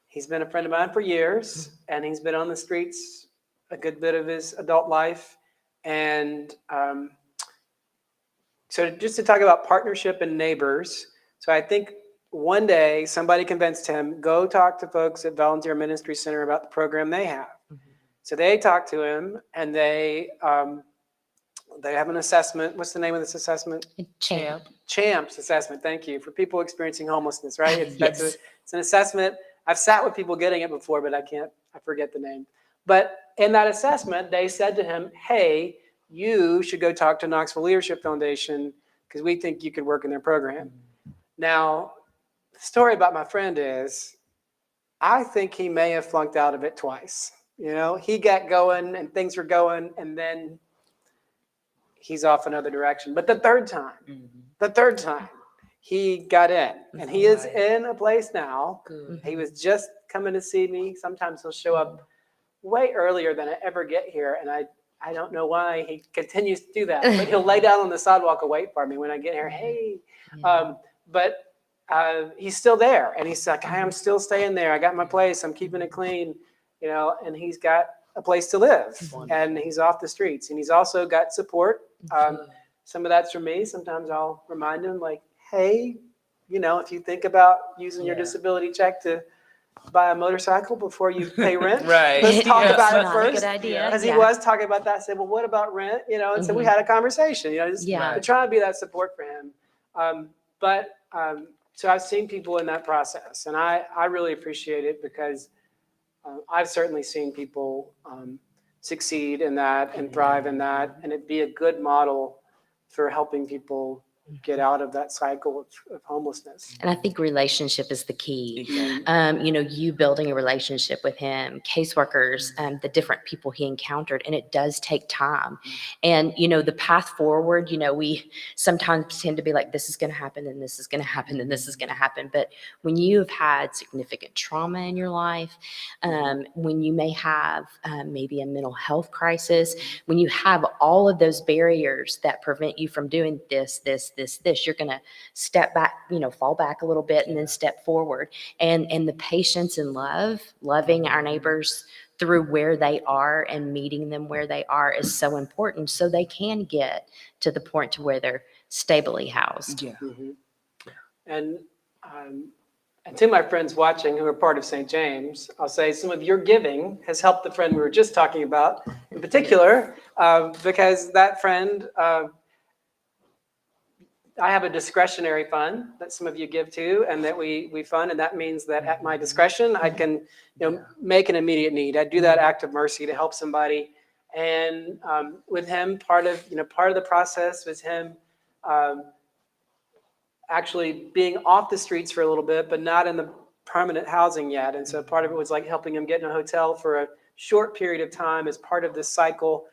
He's been a friend of mine for years, and he's been on the streets a good bit of his adult life. And so just to talk about partnership and neighbors. So I think one day somebody convinced him, go talk to folks at Volunteer Ministry Center about the program they have. So they talked to him, and they have an assessment. What's the name of this assessment? CHAMPS assessment. Thank you. For people experiencing homelessness, right? It's an assessment. I've sat with people getting it before, but I forget the name. But in that assessment, they said to him, hey, you should go talk to Knoxville Leadership Foundation because we think you could work in their program. Now, the story about my friend is, I think he may have flunked out of it twice. He got going and things were going, and then he's off another direction. But the third time, he got in, and he is in a place now. He was just coming to see me. Sometimes he'll show up way earlier than I ever get here, and I don't know why he continues to do that, but he'll lay down on the sidewalk and wait for me when I get here. Hey, but he's still there, and he's like, I'm still staying there. I got my place. I'm keeping it clean, and he's got a place to live, and he's off the streets, and he's also got support. Some of that's from me. Sometimes I'll remind him, like, hey, if you think about using your disability check to buy a motorcycle before you pay rent. Right. Let's talk about it Not first. a good idea. Because he was talking about that. I said, well, what about rent? And so we had a conversation, just to try and be that support for him. So I've seen people in that process, and I really appreciate it because I've certainly seen people succeed in that and thrive in that, and it'd be a good model for helping people get out of that cycle of homelessness. And I think relationship is the key. Exactly. You building a relationship with him, caseworkers, the different people he encountered, and it does take time. And, the path forward, we sometimes tend to be like, this is going to happen, and this is going to happen, and this is going to happen. But when you have had significant trauma in your life, when you may have maybe a mental health crisis, when you have all of those barriers that prevent you from doing this, you're going to step back, fall back a little bit and then step forward. And the patience and loving our neighbors through where they are and meeting them where they are is so important, so they can get to the point to where they're stably housed. And to my friends watching who are part of St. James, I'll say some of your giving has helped the friend we were just talking about in particular, because that friend, I have a discretionary fund that some of you give to and that we fund. And that means that at my discretion, I can make an immediate need. I do that act of mercy to help somebody. And with him, part of the process was him actually being off the streets for a little bit, but not in the permanent housing yet. And so part of it was like helping him get in a hotel for a short period of time as part of this cycle.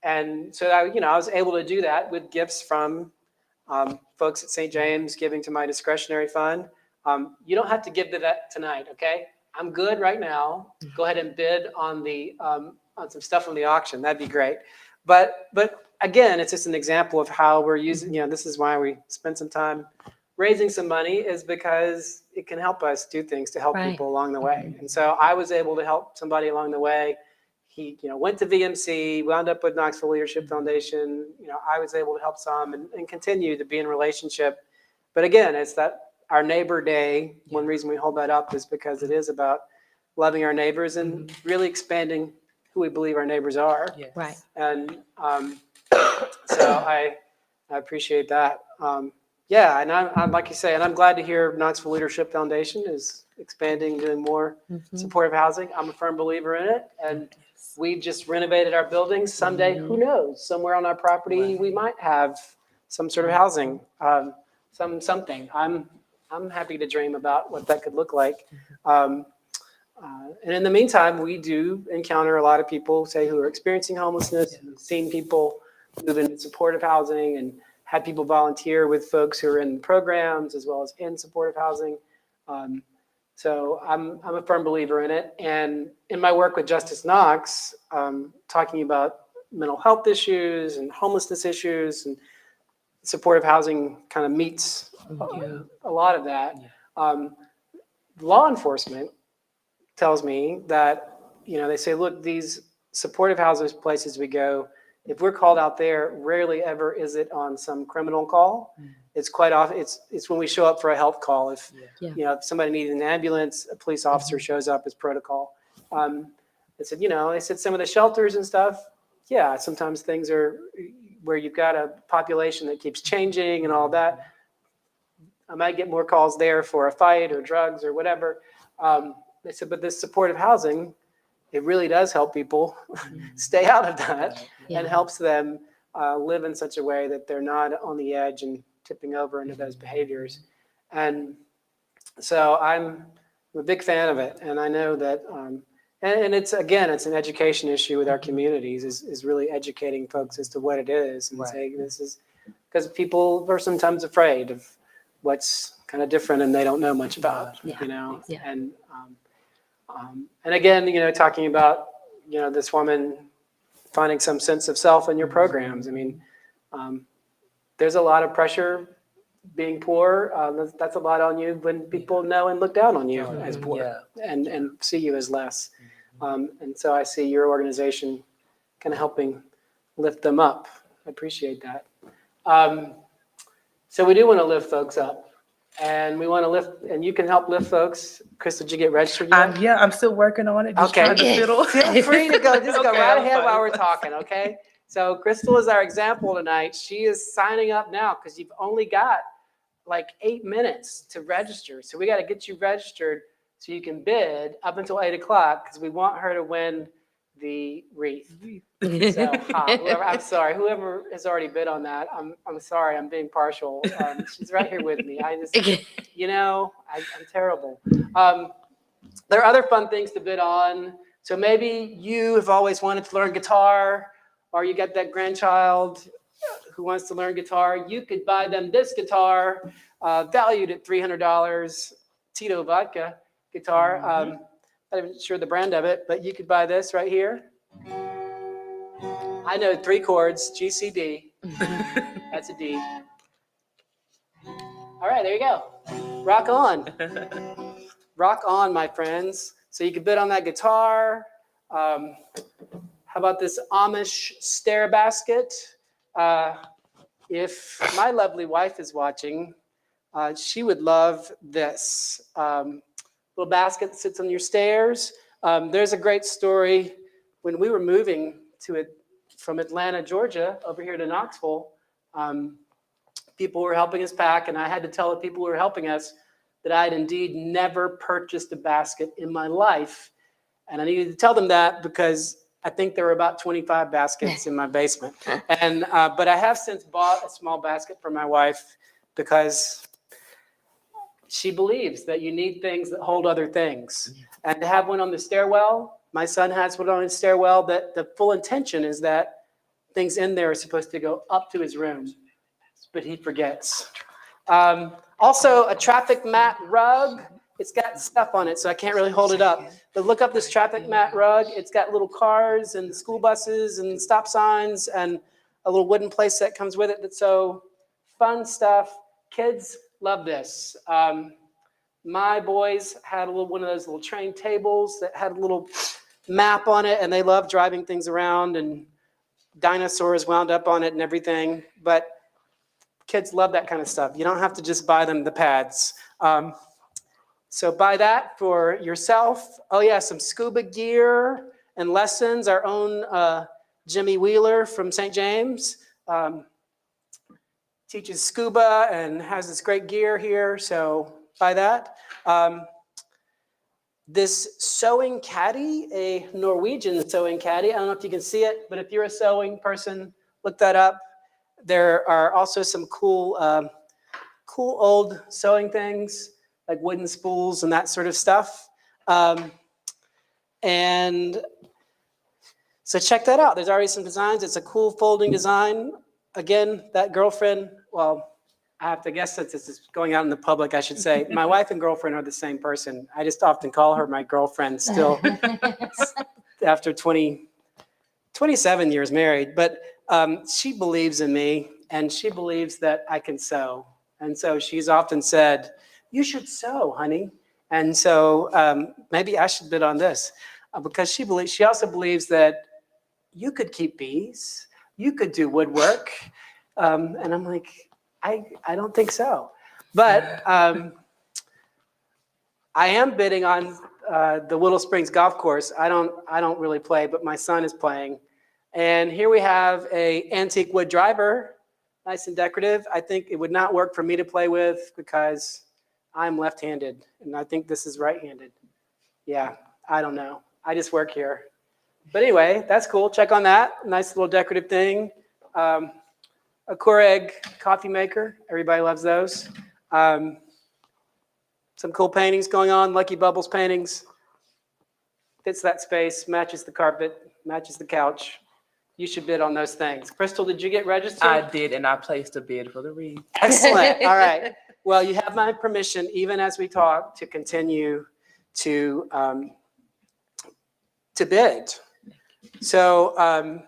And so I was able to do that with gifts from folks at St. James, giving to my discretionary fund. You don't have to give to that tonight, okay? I'm good right now. Go ahead and bid on the on some stuff from the auction. That'd be great. But again, it's just an example of how we're using. This is why we spend some time raising some money, is because it can help us do things to help people along the way. And so I was able to help somebody along the way. He, went to VMC, wound up with Knoxville Leadership Foundation. I was able to help some and continue to be in relationship. But again, it's that our neighbor day. One reason we hold that up is because it is about loving our neighbors and really expanding who we believe our neighbors are. Yes. Right. And so I appreciate that. And I'm like you say, and I'm glad to hear Knoxville Leadership Foundation is expanding, doing more supportive housing. I'm a firm believer in it. And we just renovated our buildings. Someday, who knows, somewhere on our property, we might have some sort of housing, something. I'm happy to dream about what that could look like. And in the meantime, we do encounter a lot of people, say, who are experiencing homelessness, seeing people move into supportive housing, and had people volunteer with folks who are in programs as well as in supportive housing. So I'm a firm believer in it. And in my work with Justice Knox, talking about mental health issues and homelessness issues, and supportive housing kind of meets a lot of that. Law enforcement tells me that, they say, look, these supportive housing places we go, if we're called out there, rarely ever is it on some criminal call. It's quite often, it's when we show up for a health call. If, if somebody needs an ambulance, a police officer shows up as protocol. They said some of the shelters and stuff, sometimes things are where you've got a population that keeps changing and all that. I might get more calls there for a fight or drugs or whatever. They said, but this supportive housing, it really does help people stay out of that and helps them live in such a way that they're not on the edge and tipping over into those behaviors. And so I'm a big fan of it. And I know that, and it's an education issue with our communities, is really educating folks as to what it is and saying this is, because people are sometimes afraid of what's kind of different and they don't know much about, and again, talking about, this woman finding some sense of self in your programs. I mean, there's a lot of pressure being poor. That's a lot on you when people know and look down on you as poor and see you as less. And so I see your organization kind of helping lift them up. I appreciate that. So we do want to lift folks up. And we want to lift, and you can help lift folks. Crystal, did you get registered yet? I'm still working on it. Just trying to fiddle. Feel free to go. Just go right ahead while we're talking, okay? So Crystal is our example tonight. She is signing up now because you've only got like 8 minutes to register. So we got to get you registered so you can bid up until 8 o'clock because we want her to win the wreath. So I'm sorry, whoever has already bid on that, I'm sorry, I'm being partial. She's right here with me. I just, I'm terrible. There are other fun things to bid on. So maybe you have always wanted to learn guitar, or you got that grandchild who wants to learn guitar. You could buy them this guitar, valued at $300, Tito vodka guitar. I'm not even sure the brand of it, but you could buy this right here. I know 3 chords, G, C, D. That's a D. All right, there you go. Rock on. Rock on, my friends. So you could bid on that guitar. How about this Amish stair basket? If my lovely wife is watching, she would love this. Little basket that sits on your stairs. There's a great story. When we were moving to it from Atlanta, Georgia, over here to Knoxville, people were helping us pack, and I had to tell the people who were helping us that I had indeed never purchased a basket in my life. And I needed to tell them that because I think there were about 25 baskets in my basement. And but I have since bought a small basket for my wife because she believes that you need things that hold other things. And to have one on the stairwell, my son has one on his stairwell, that the full intention is that things in there are supposed to go up to his room, but he forgets. Also, a traffic mat rug. It's got stuff on it, so I can't really hold it up. But look up this traffic mat rug. It's got little cars and school buses and stop signs and a little wooden place that comes with it. So fun stuff. Kids love this. My boys had one of those little train tables that had a little map on it, and they love driving things around, and dinosaurs wound up on it and everything. But kids love that kind of stuff. You don't have to just buy them the pads. So buy that for yourself. Oh yeah, some scuba gear and lessons. Our own Jimmy Wheeler from St. James teaches scuba and has this great gear here. So buy that. This sewing caddy, a Norwegian sewing caddy. I don't know if you can see it, but if you're a sewing person, look that up. There are also some cool old sewing things, like wooden spools and that sort of stuff. And so check that out. There's already some designs. It's a cool folding design. Again, that girlfriend, well, I have to guess that this is going out in the public, I should say. My wife and girlfriend are the same person. I just often call her my girlfriend still after 27 years married. But she believes in me, and she believes that I can sew. And so she's often said, "You should sew, honey." And so maybe I should bid on this because she also believes that you could keep bees, you could do woodwork. And I'm like, I don't think so. But I am bidding on the Willow Springs Golf Course. I don't really play, but my son is playing. And here we have a antique wood driver, nice and decorative. I think it would not work for me to play with because I'm left-handed, and I think this is right-handed. Yeah, I don't know. I just work here. But anyway, that's cool. Check on that. Nice little decorative thing. A Keurig coffee maker. Everybody loves those. Some cool paintings going on. Lucky Bubbles paintings. Fits that space, matches the carpet, matches the couch. You should bid on those things. Crystal, did you get registered? I did, and I placed a bid for the wreath. Excellent. All right. Well, you have my permission, even as we talk, to continue to bid. So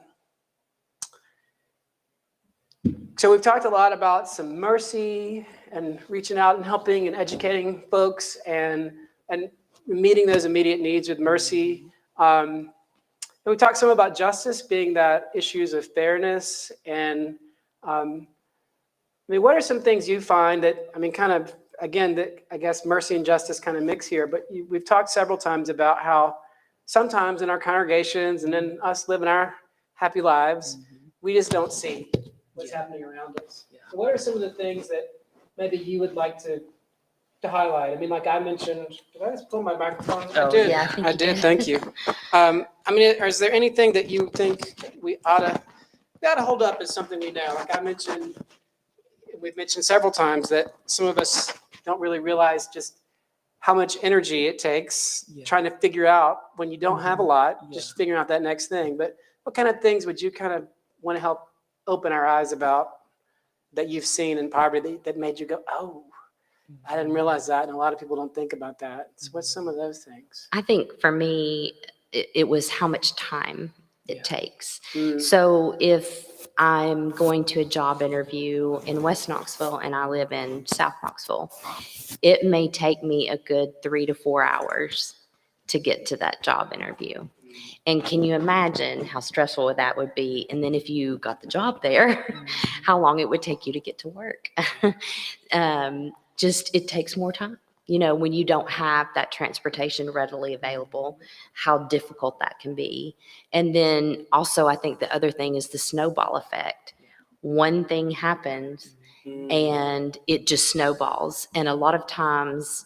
we've talked a lot about some mercy and reaching out and helping and educating folks and meeting those immediate needs with mercy. And we talked some about justice being that issues of fairness. And what are some things you find that, kind of, again, that I guess mercy and justice kind of mix here, but we've talked several times about how sometimes in our congregations and in us living our happy lives, we just don't see what's happening around us. Yeah. So what are some of the things that maybe you would like to highlight? Like I mentioned, did I just pull my microphone? Oh, I did. yeah, I did. Thank you. Is there anything that you think we ought to hold up as something we know? Like I mentioned, we've mentioned several times that some of us don't really realize just how much energy it takes trying to figure out when you don't have a lot, just figuring out that next thing. But what kind of things would you kind of want to help open our eyes about that you've seen in poverty that made you go, oh, I didn't realize that, and a lot of people don't think about that. So what's some of those things? I think for me, it was how much time it takes. Mm. So if I'm going to a job interview in West Knoxville and I live in South Knoxville, it may take me a good 3 to 4 hours to get to that job interview. And can you imagine how stressful that would be? And then if you got the job there, how long it would take you to get to work. It takes more time. When you don't have that transportation readily available, how difficult that can be. And then also, I think the other thing is the snowball effect. One thing happens and it just snowballs. And a lot of times,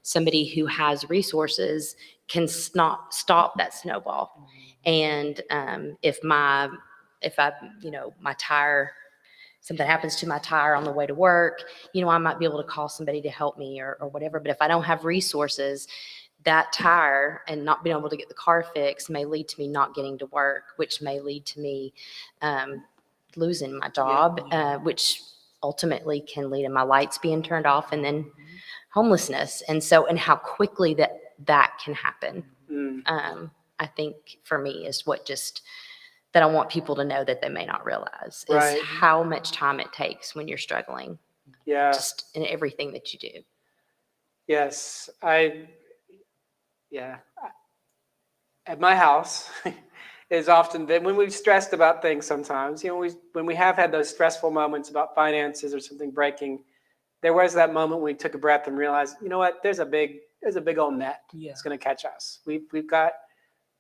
somebody who has resources can stop that snowball. And if my tire, something happens to my tire on the way to work, I might be able to call somebody to help me or whatever. But if I don't have resources, that tire and not being able to get the car fixed may lead to me not getting to work, which may lead to me losing my job, which ultimately can lead to my lights being turned off and then homelessness. And how quickly that can happen. I think for me is what that I want people to know that they may not realize is how much time it takes when you're struggling. Yeah. Just in everything that you do. Yes. At my house is often been when we've stressed about things sometimes, when we have had those stressful moments about finances or something breaking, there was that moment when we took a breath and realized, you know what, there's a big old net that's going to catch us. We've got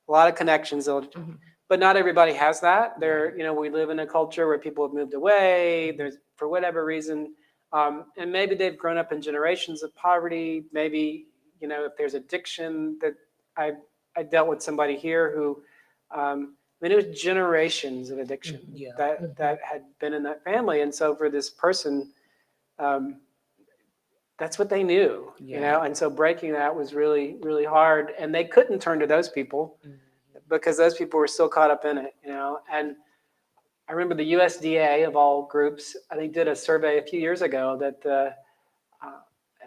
a lot of connections, but not everybody has that. We live in a culture where people have moved away. There's, for whatever reason, and maybe they've grown up in generations of poverty. Maybe, if there's addiction, that I dealt with somebody here who, it was generations of addiction that had been in that family. And so for this person, that's what they knew, and so breaking that was really, really hard. And they couldn't turn to those people because those people were still caught up in it, And I remember the USDA, of all groups, I think did a survey a few years ago that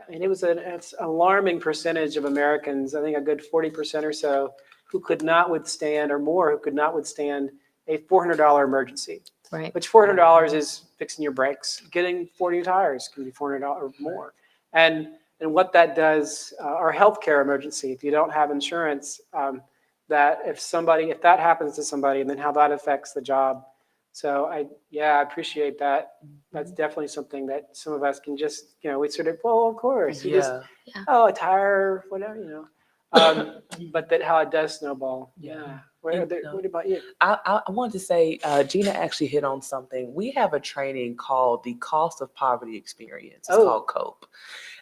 it was an alarming percentage of Americans, I think a good 40% or so, who could not withstand a $400 emergency. Right. Which $400 is fixing your brakes. Getting 40 tires can be $400 or more. And what that does, our healthcare emergency, if you don't have insurance, that if that happens to somebody, and then how that affects the job. So I appreciate that. That's definitely something that some of us can just, we sort of, well, of course, a tire, whatever, but that how it does snowball. Yeah. What about you? I wanted to say, Gina actually hit on something. We have a training called the Cost of Poverty Experience. It's called COPE.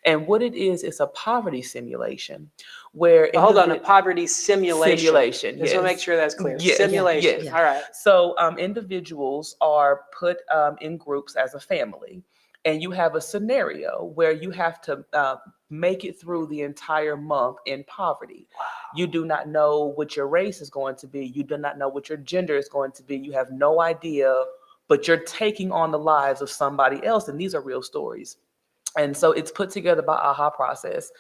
And what it is, it's a poverty simulation where hold on, a poverty simulation. Simulation, Just want to make sure that's clear. Yes, Simulation. yes. All right. So individuals are put in groups as a family, and you have a scenario where you have to make it through the entire month in poverty. Wow. You do not know what your race is going to be. You do not know what your gender is going to be. You have no idea, but you're taking on the lives of somebody else, and these are real stories. And so it's put together by AHA Process.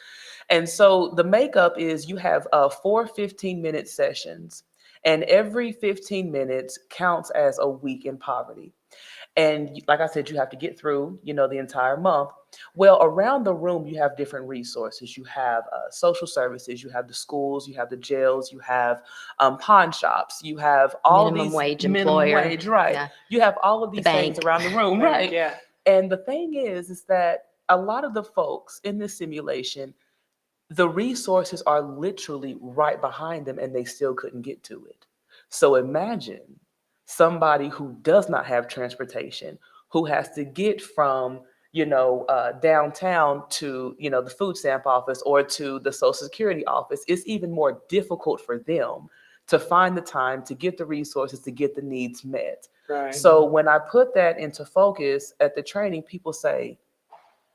And so the makeup is you have 4 15-minute sessions, and every 15 minutes counts as a week in poverty. And like I said, you have to get through, the entire month. Well, around the room, you have different resources. You have social services, you have the schools, you have the jails, you have pawn shops, you have all minimum these wage minimum employer. wage, right? Yeah. You have all of these things around the room, right? Yeah. And the thing is that a lot of the folks in this simulation, the resources are literally right behind them, and they still couldn't get to it. So imagine somebody who does not have transportation, who has to get from, downtown to, the food stamp office or to the Social Security office. It's even more difficult for them to find the time to get the resources, to get the needs met. Right. So when I put that into focus at the training, people say,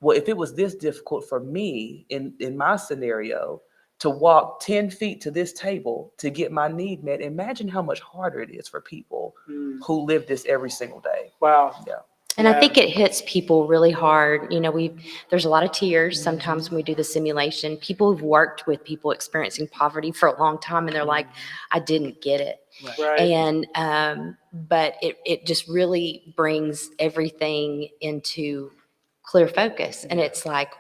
well, if it was this difficult for me in my scenario to walk 10 feet to this table to get my need met, imagine how much harder it is for people who live this every single day. Wow. Yeah. And I think it hits people really hard. There's a lot of tears sometimes when we do the simulation. People who've worked with people experiencing poverty for a long time, and they're like, I didn't get it. Right. And but it just really brings everything into clear focus. And it's like,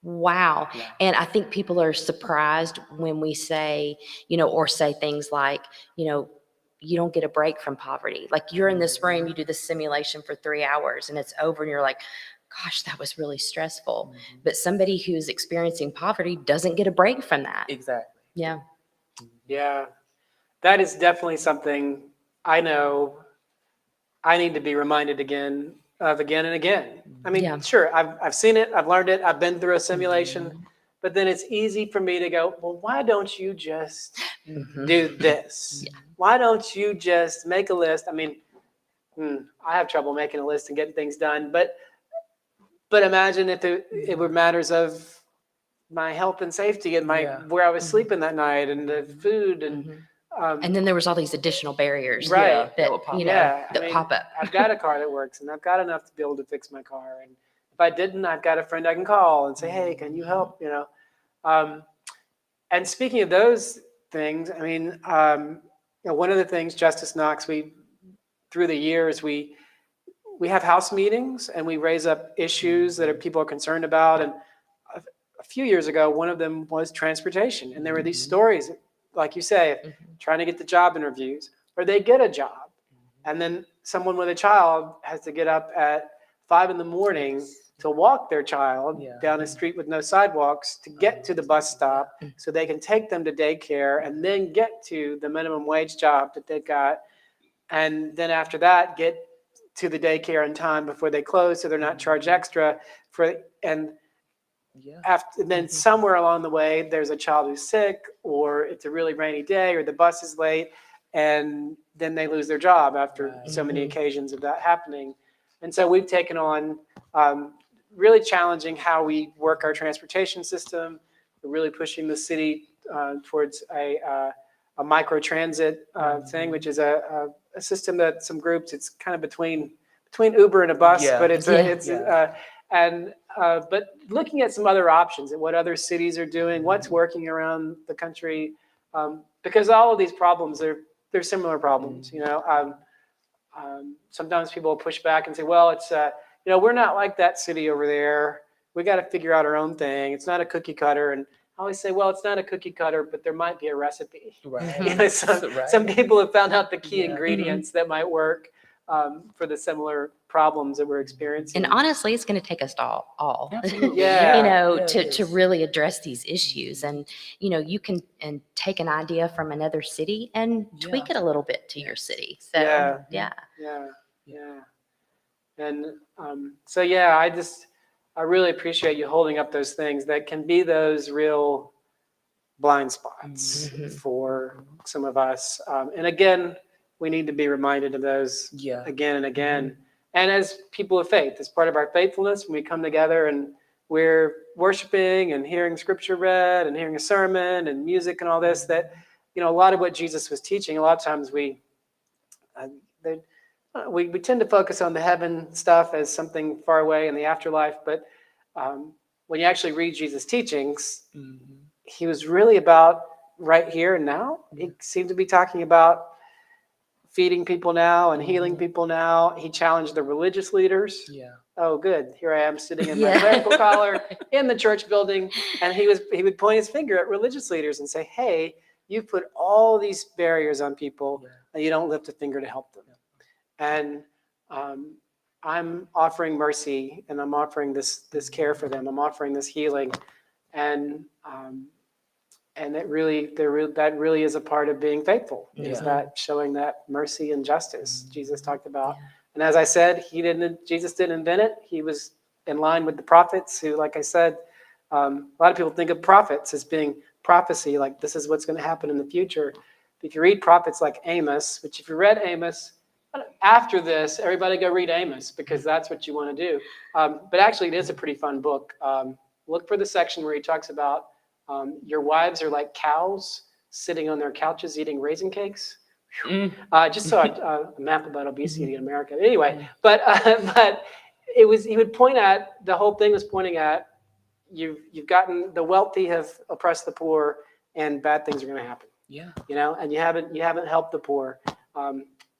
wow. Yeah. And I think people are surprised when we say, or say things like, you don't get a break from poverty. Like, you're in this room, you do the simulation for 3 hours and it's over, and you're like, gosh, that was really stressful. But somebody who's experiencing poverty doesn't get a break from that. Exactly. Yeah. Yeah. That is definitely something I know I need to be reminded again and again. I mean, sure, I've seen it, I've learned it, I've been through a simulation, But then it's easy for me to go, well, why don't you just Mhm. do this? Why don't you just make a list? I mean, I have trouble making a list and getting things done, but imagine if it were matters of my health and safety and where I was sleeping that night and the food and And then there was all these additional barriers right. that would pop you know Yeah, that pop up. I've got a car that works, and I've got enough to be able to fix my car. And if I didn't, I've got a friend I can call and say, "Hey, can you help?" You know. And speaking of those things, I mean, one of the things, Justice Knox, through the years we have house meetings and we raise up issues that people are concerned about. And a few years ago, one of them was transportation, and there were these stories, like you say, trying to get the job interviews, or they get a job, and then someone with a child has to get up at 5 a.m. to walk their child down a street with no sidewalks to get to the bus stop so they can take them to daycare and then get to the minimum wage job that they've got. And then after that, get to the daycare in time before they close so they're not charged extra then somewhere along the way, there's a child who's sick, or it's a really rainy day, or the bus is late, and then they lose their job after so many occasions of that happening. And so we've taken on really challenging how we work our transportation system. We're really pushing the city towards a micro-transit thing, which is a system that some groups, it's kind of between Uber and a bus, but but looking at some other options and what other cities are doing, what's working around the country, because all of these problems they're similar problems. You know, sometimes people push back and say, well, it's we're not like that city over there. We got to figure out our own thing. It's not a cookie cutter. And I always say, well, it's not a cookie cutter, but there might be a recipe. Right. Some people have found out the key ingredients that might work for the similar problems that we're experiencing. And honestly, it's going to take us all Yeah. to really address these issues. And, you can take an idea from another city and tweak it a little bit to your city. So, yeah. And I really appreciate you holding up those things that can be those real blind spots for some of us. And again, we need to be reminded of those again and again. And as people of faith, as part of our faithfulness, when we come together and we're worshiping and hearing scripture read and hearing a sermon and music and all this, that, a lot of what Jesus was teaching, a lot of times we tend to focus on the heaven stuff as something far away in the afterlife. But when you actually read Jesus' teachings, he was really about right here and now. He seemed to be talking about feeding people now and healing people now. He challenged the religious leaders. Oh, good. Here I am sitting in my clerical collar in the church building. And he would point his finger at religious leaders and say, hey, you put all these barriers on people and you don't lift a finger to help them. And I'm offering mercy, and I'm offering this care for them. I'm offering this healing. And that really is a part of being faithful, is that showing that mercy and justice Jesus talked about. And as I said, Jesus didn't invent it. He was in line with the prophets who, like I said, a lot of people think of prophets as being prophecy, like this is what's going to happen in the future. If you read prophets like Amos, which if you read Amos, after this, everybody go read Amos, because that's what you want to do. But actually, it is a pretty fun book. Look for the section where he talks about your wives are like cows sitting on their couches eating raisin cakes. Just saw a map about obesity in America. Anyway, but he would point at, the whole thing was pointing at, you've gotten, the wealthy have oppressed the poor, and bad things are going to happen. And you haven't helped the poor.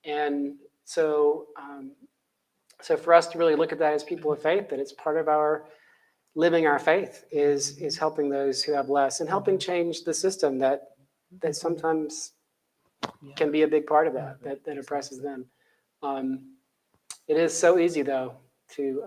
And so for us to really look at that as people of faith, that it's part of our living our faith is helping those who have less and helping change the system that sometimes can be a big part of that oppresses them. It is so easy though to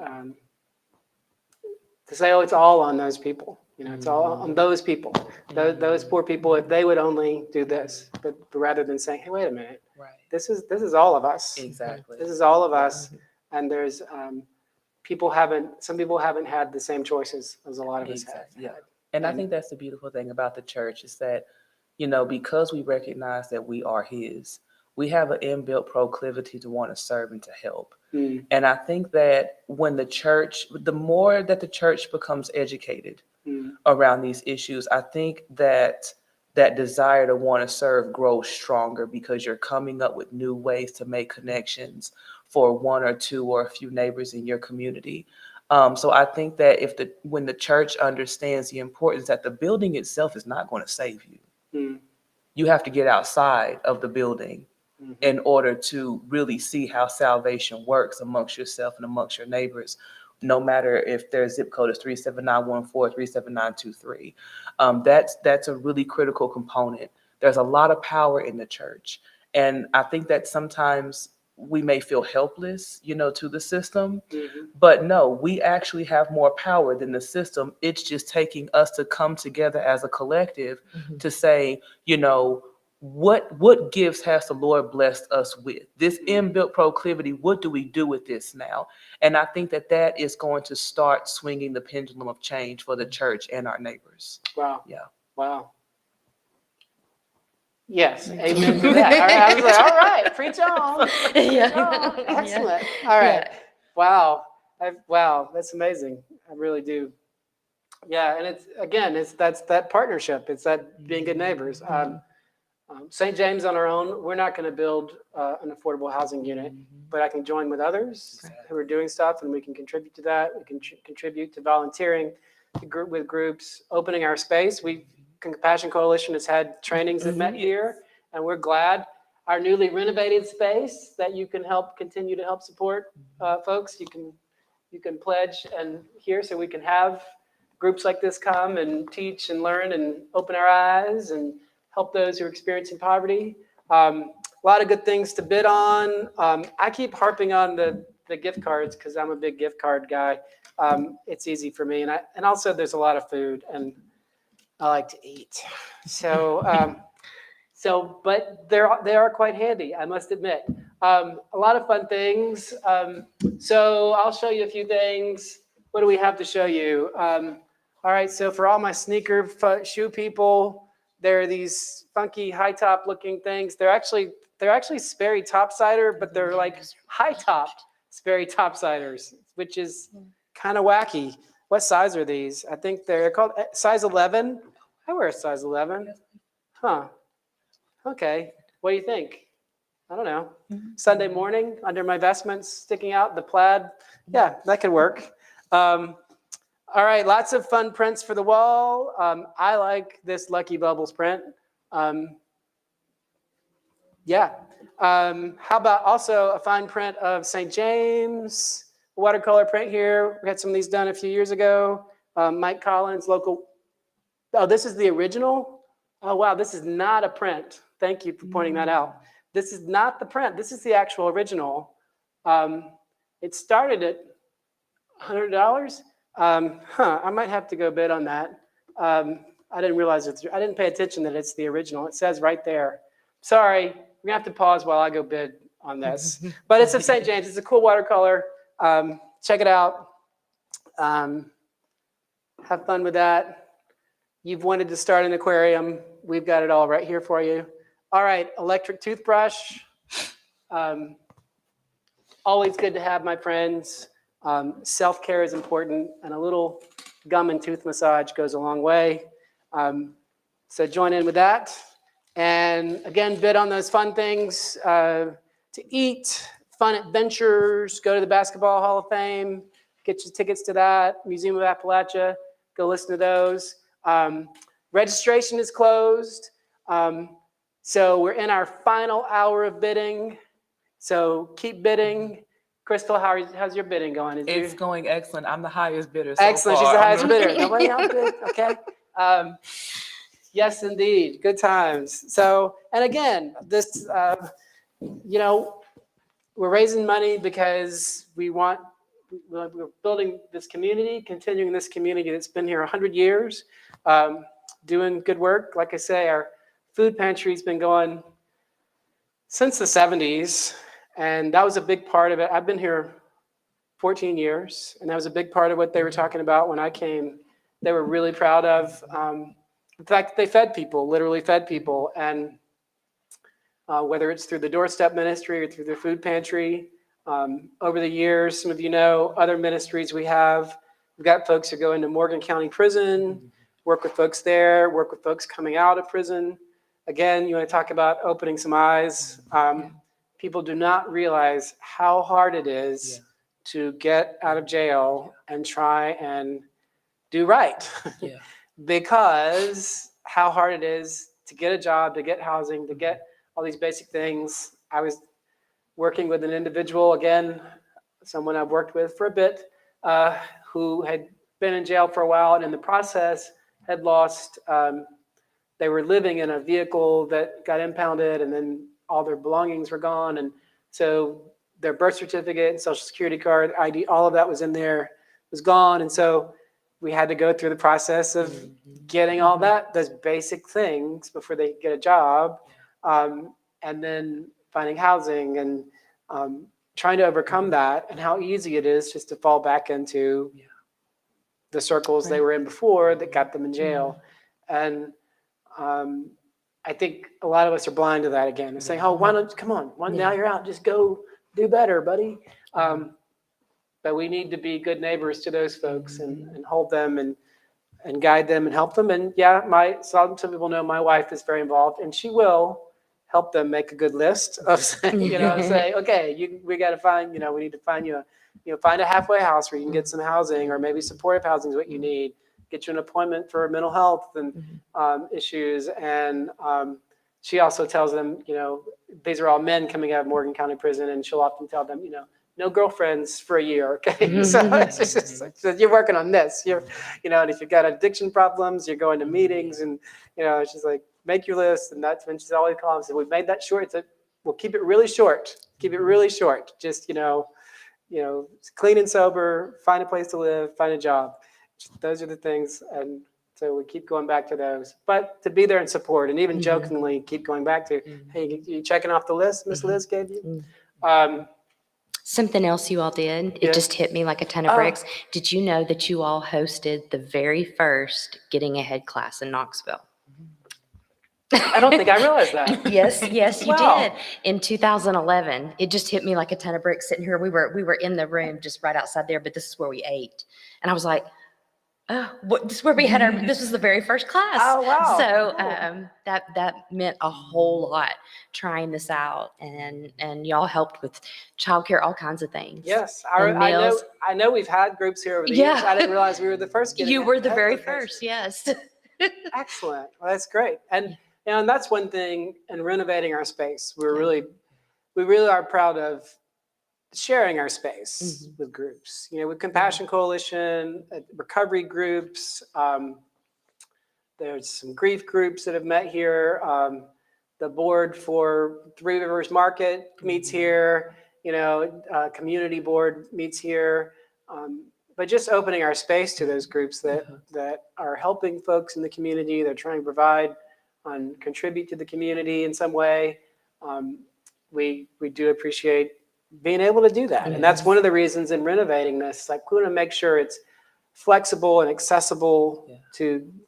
say, oh, it's all on those people. It's all on those people, those poor people, if they would only do this. But rather than saying, hey, wait a minute, this is all of us. Exactly. This is all of us. And there's some people haven't had the same choices as a lot of us have. And I think that's the beautiful thing about the church is that, you know, because we recognize that we are His, we have an inbuilt proclivity to want to serve and to help. Mm, And I think that when the more that the church becomes educated mm, around these issues, I think that that desire to want to serve grows stronger because you're coming up with new ways to make connections for one or two or a few neighbors in your community. So I think that when the church understands the importance that the building itself is not going to save you, mm, you have to get outside of the building mhm. in order to really see how salvation works amongst yourself and amongst your neighbors, no matter if their zip code is 37914, 37923. That's a really critical component. There's a lot of power in the church. And I think that sometimes we may feel helpless, you know, to the system, Mhm. but no, we actually have more power than the system. It's just taking us to come together as a collective to say, you know, what gifts has the Lord blessed us with? This inbuilt proclivity, what do we do with this now? And I think that that is going to start swinging the pendulum of change for the church and our neighbors. Wow. Yeah. Wow. Yes. Amen to that. All right. I was like, all right, preach on. Preach on. Excellent. All right. Yeah. Wow. Wow. That's amazing. I really do. Yeah. And that's that partnership. It's that being good neighbors. St. James on our own, we're not going to build an affordable housing unit, but I can join with others who are doing stuff, and we can contribute to that. We can contribute to volunteering with groups, opening our space. Compassion Coalition has had trainings that met here, and we're glad. Our newly renovated space that you can continue to help support folks. You can pledge and here so we can have groups like this come and teach and learn and open our eyes and help those who are experiencing poverty. A lot of good things to bid on. I keep harping on the gift cards because I'm a big gift card guy. It's easy for me, and also there's a lot of food, and I like to eat. But they are quite handy, I must admit. A lot of fun things. So I'll show you a few things. What do we have to show you? All right, so for all my sneaker shoe people, there are these funky high top looking things. They're actually Sperry topsider, but they're like high top Sperry topsiders, which is kind of wacky. What size are these? I think they're called size 11. I wear a size 11. Huh. Okay. What do you think? I don't know. Sunday morning under my vestments sticking out, the plaid. Yeah, that could work. All right, lots of fun prints for the wall. I like this Lucky Bubbles print. Yeah. How about also a fine print of St. James, watercolor print here. We had some of these done a few years ago. Mike Collins, local. Oh, this is the original? Oh, wow, this is not a print. Thank you for pointing that out. This is not the print. This is the actual original. It started at $100. I might have to go bid on that. I didn't realize I didn't pay attention that it's the original. It says right there. Sorry, we're gonna have to pause while I go bid on this. But it's of St. James. It's a cool watercolor. Check it out. Have fun with that. You've wanted to start an aquarium. We've got it all right here for you. All right, electric toothbrush. Always good to have, my friends. Self-care is important, and a little gum and tooth massage goes a long way. So join in with that. And again, bid on those fun things to eat, fun adventures, go to the Basketball Hall of Fame, get your tickets to that, Museum of Appalachia, go listen to those. Registration is closed. So we're in our final hour of bidding. So keep bidding. Crystal, how's your bidding going? It's going excellent. I'm the highest bidder so excellent. far. She's the highest bidder. Nobody else bid. Okay. Yes, indeed. Good times. So, and again, this, we're raising money because we're building this community, continuing this community that's been here 100 years, doing good work. Like I say, our food pantry's been going since the 70s, and that was a big part of it. I've been here 14 years, and that was a big part of what they were talking about when I came they were really proud of. In fact, they fed people, literally fed people. And whether it's through the doorstep ministry or through the food pantry, over the years, some of you know other ministries we have. We've got folks who go into Morgan County Prison, work with folks there, work with folks coming out of prison. Again, you want to talk about opening some eyes. People do not realize how hard it is to get out of jail and try and do right. Yeah. Because how hard it is to get a job, to get housing, to get all these basic things. I was working with an individual, again, someone I've worked with for a bit, who had been in jail for a while, and in the process had lost, they were living in a vehicle that got impounded, and then all their belongings were gone. And so their birth certificate, social security card, ID, all of that was in there, was gone. And so we had to go through the process of getting all that, those basic things before they get a job, and then finding housing and trying to overcome that, and how easy it is just to fall back into the circles they were in before that got them in jail. And I think a lot of us are blind to that again. They're saying, oh, why don't, come on, now you're out, just go do better, buddy. But we need to be good neighbors to those folks and hold them and guide them and help them. And some people know my wife is very involved, and she will help them make a good list of saying, say, okay, we got to find, we need to find you find a halfway house where you can get some housing, or maybe supportive housing is what you need. Get you an appointment for mental health and issues. And she also tells them, these are all men coming out of Morgan County Prison, and she'll often tell them, no girlfriends for a year, okay? So it's just like, so you're working on this. And if you've got addiction problems, you're going to meetings, and she's like, make your list. And that's when she's always calling and said, we've made that short. We'll keep it really short. Keep it really short. Just clean and sober, find a place to live, find a job. Those are the things, and so we keep going back to those. But to be there and support, and even jokingly keep going back to, hey, you checking off the list Miss Liz gave you? Something else you all did, it just hit me like a ton of bricks. Did you know that you all hosted the very first Getting Ahead class in Knoxville? I don't think I realized that. Yes, you Wow. did. In 2011, it just hit me like a ton of bricks sitting here. We were in the room just right outside there, but this is where we ate. And I was like, oh, this is where we had this was the very first class. Oh, wow. So Cool. that meant a whole lot, trying this out, and y'all helped with childcare, all kinds of things. Yes, And meals. I know we've had groups here over the years. I didn't realize we were the first. You were the very first, yes. Excellent. Well, that's great. And that's one thing in renovating our space. We really are proud of sharing our space with groups. With Compassion Coalition, recovery groups. There's some grief groups that have met here. The board for Three Rivers Market meets here. Community board meets here. But just opening our space to those groups that are helping folks in the community. They're trying to provide and contribute to the community in some way. We do appreciate being able to do that. And that's one of the reasons in renovating this, like we want to make sure it's flexible and accessible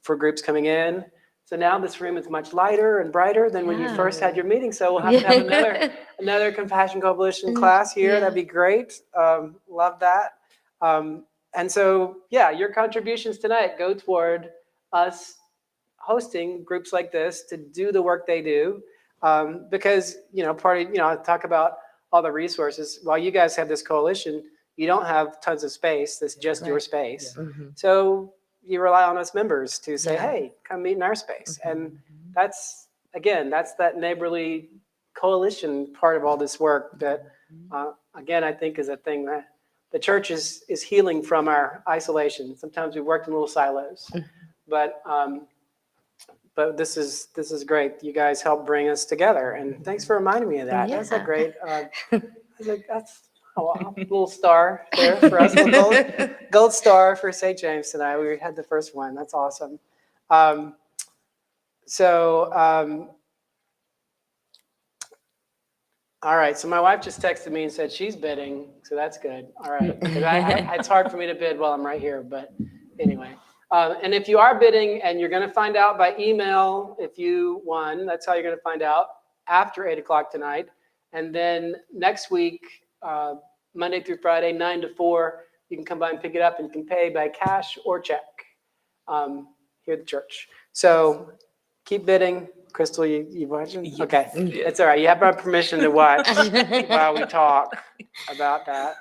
for groups coming in. So now this room is much lighter and brighter than when you first had your meeting. So we'll have to have another Compassion Coalition class here. That'd be great. Love that. And so, your contributions tonight go toward us hosting groups like this to do the work they do. Because, I talk about all the resources. While you guys have this coalition, you don't have tons of space. That's just your space. So you rely on us members to say, hey, come meet in our space. And that's that neighborly coalition part of all this work that, again, I think is a thing that the church is healing from our isolation. Sometimes we worked in little silos, but this is great. You guys help bring us together, and thanks for reminding me of that. That's a great. That's a little star there for us. Gold star for St. James tonight. We had the first one. That's awesome. All right. So my wife just texted me and said she's bidding, so that's good. All right. It's hard for me to bid while I'm right here, but anyway. And if you are bidding, and you're going to find out by email if you won, that's how you're going to find out after 8 o'clock tonight. And then next week, Monday through Friday, 9 to 4, you can come by and pick it up, and you can pay by cash or check here at the church. So keep bidding. Crystal, you watching? Yes. Okay, Yes. it's all right. You have my permission to watch while we talk about that.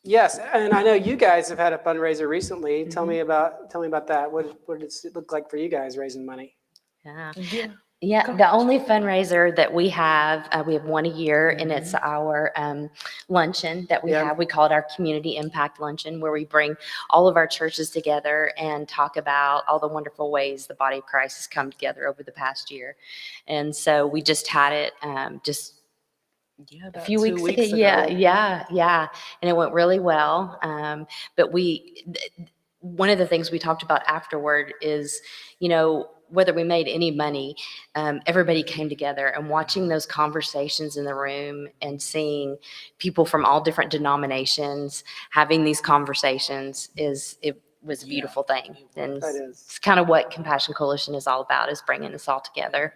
Yes, and I know you guys have had a fundraiser recently. Tell me about that. What does it look like for you guys raising money? Yeah. Yeah. Yeah, the only fundraiser that we have one a year, and it's our luncheon that we Yeah. have. We call it our Community Impact Luncheon, where we bring all of our churches together and talk about all the wonderful ways the body of Christ has come together over the past year. And so we just had it just a About few 2 weeks ago. ago. Yeah. And it went really well. But one of the things we talked about afterward is, whether we made any money, everybody came together, and watching those conversations in the room and seeing people from all different denominations having these conversations it was a beautiful thing. And That is it's kind of what Compassion Coalition is all about, is bringing us all together.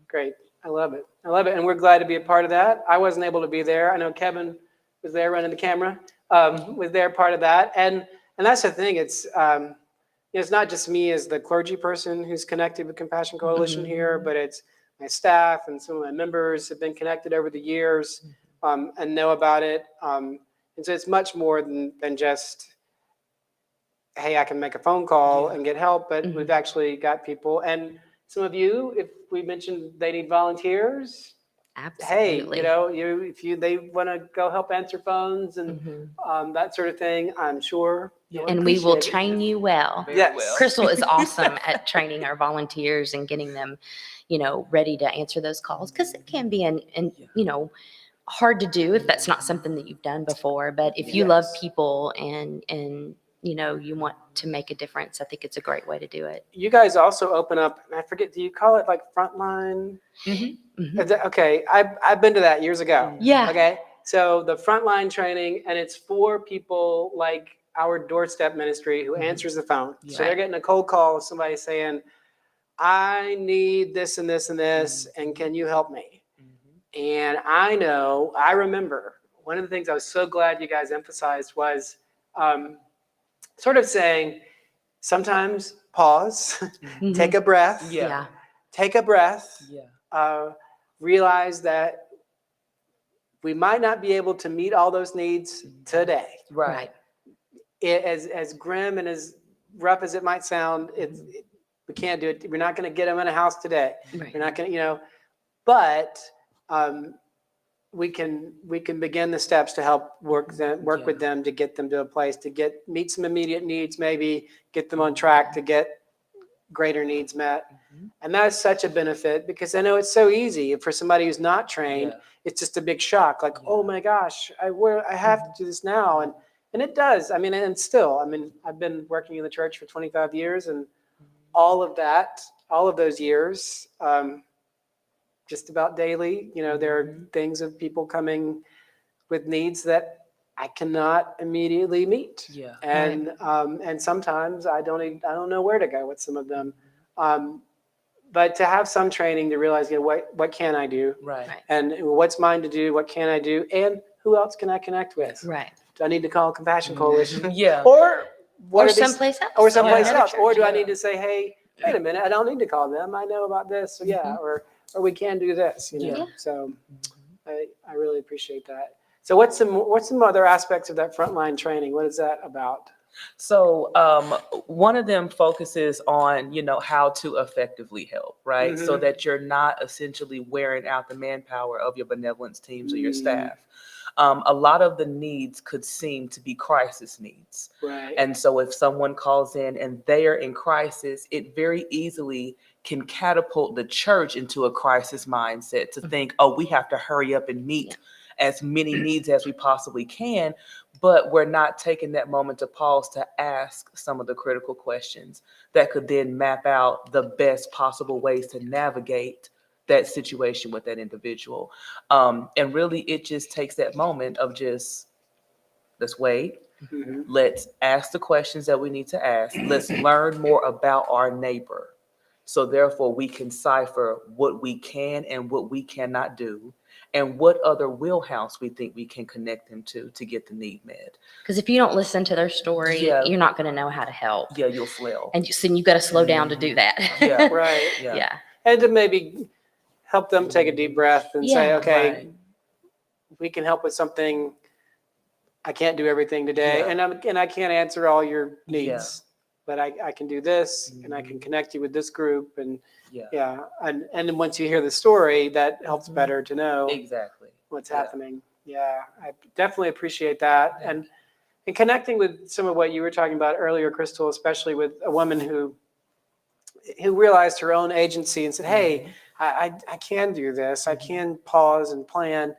great. I love it. And we're glad to be a part of that. I wasn't able to be there. I know Kevin was there running the camera, was there part of that. And that's the thing. It's not just me as the clergy person who's connected with Compassion Coalition here, but it's my staff and some of my members have been connected over the years and know about it. And so it's much more than just, hey, I can make a phone call and get help, but we've actually got people. And some of you, if we mentioned they need volunteers, Absolutely. hey, they want to go help answer phones and that sort of thing, I'm sure. And we will appreciate it. train you well. Very Yes. well. Crystal is awesome at training our volunteers and getting them, ready to answer those calls, because it can be hard to do if that's not something that you've done before. But if you love Yes. people and you want to make a difference, I think it's a great way to do it. You guys also open up, and I forget, do you call it like frontline? Mhm. Is it- Okay, I've been to that years ago. Yeah. Okay, so the frontline training, and it's for people like our doorstep ministry who answers the phone. So they're Right. getting a cold call of somebody saying, I need this and this and this, and can you help me? And I remember one of the things I was so glad you guys emphasized was sort of saying, sometimes pause, take a breath, Yeah. take a breath, Yeah. realize that we might not be able to meet all those needs today. Right. As grim and as rough as it might sound, we can't do it. We're not going to get them in a house today. Right. We're not going to, but we can begin the steps to help work with them to get them to a place to meet some immediate needs, maybe get them on track to get greater needs met. And that's such a benefit, because I know it's so easy for somebody who's not trained. Yeah. It's just a big shock, like, oh my gosh, I have to do this now. And it does. I mean, and still, I've been working in the church for 25 years, and all of those years, just about daily, there are things of people coming with needs that I cannot immediately meet. Yeah. And sometimes I don't know where to go with some of them. But to have some training to realize, what can I do? Right. And what's mine to do? What can I do? And who else can I connect with? Right. Do I need to call Compassion Coalition? Yeah. Or Or someplace else. Or someplace another else. Or do I church. need to say, hey, wait a minute, I don't need to call them. I know about this. So or we can do this. Yeah. So I really appreciate that. So what's some other aspects of that frontline training? What is that about? So one of them focuses on, how to effectively help, right? So that you're not essentially wearing out the manpower of your benevolence teams or your staff. A lot of the needs could seem to be crisis needs. Right. And so if someone calls in and they are in crisis, it very easily can catapult the church into a crisis mindset to think, oh, we have to hurry up and meet as many needs as we possibly can. But we're not taking that moment to pause to ask some of the critical questions that could then map out the best possible ways to navigate that situation with that individual. And really, it just takes that moment of just, let's wait. Mhm. Let's ask the questions that we need to ask. Let's learn more about our neighbor. So therefore, we can cipher what we can and what we cannot do, and what other wheelhouse we think we can connect them to get the need met. Because if you don't listen to their story, Yeah. you're not going to know how to help. Yeah, you'll flail. And you got to slow down to do that. Yeah. Right. Yeah. Yeah. And to maybe help them take a deep breath and say, Yeah. okay, Right. we can help with something. I can't do everything today, Yeah. and I can't answer all your needs, but I can do this, and I can Mhm. connect you with this group, and Yeah. and then once you hear the story, that helps better to know Exactly. what's Yeah. happening. Yeah, I definitely appreciate that, and connecting with some of what you were talking about earlier, Crystal, especially with a woman who realized her own agency and said, "Hey, I can do this. I can pause and plan."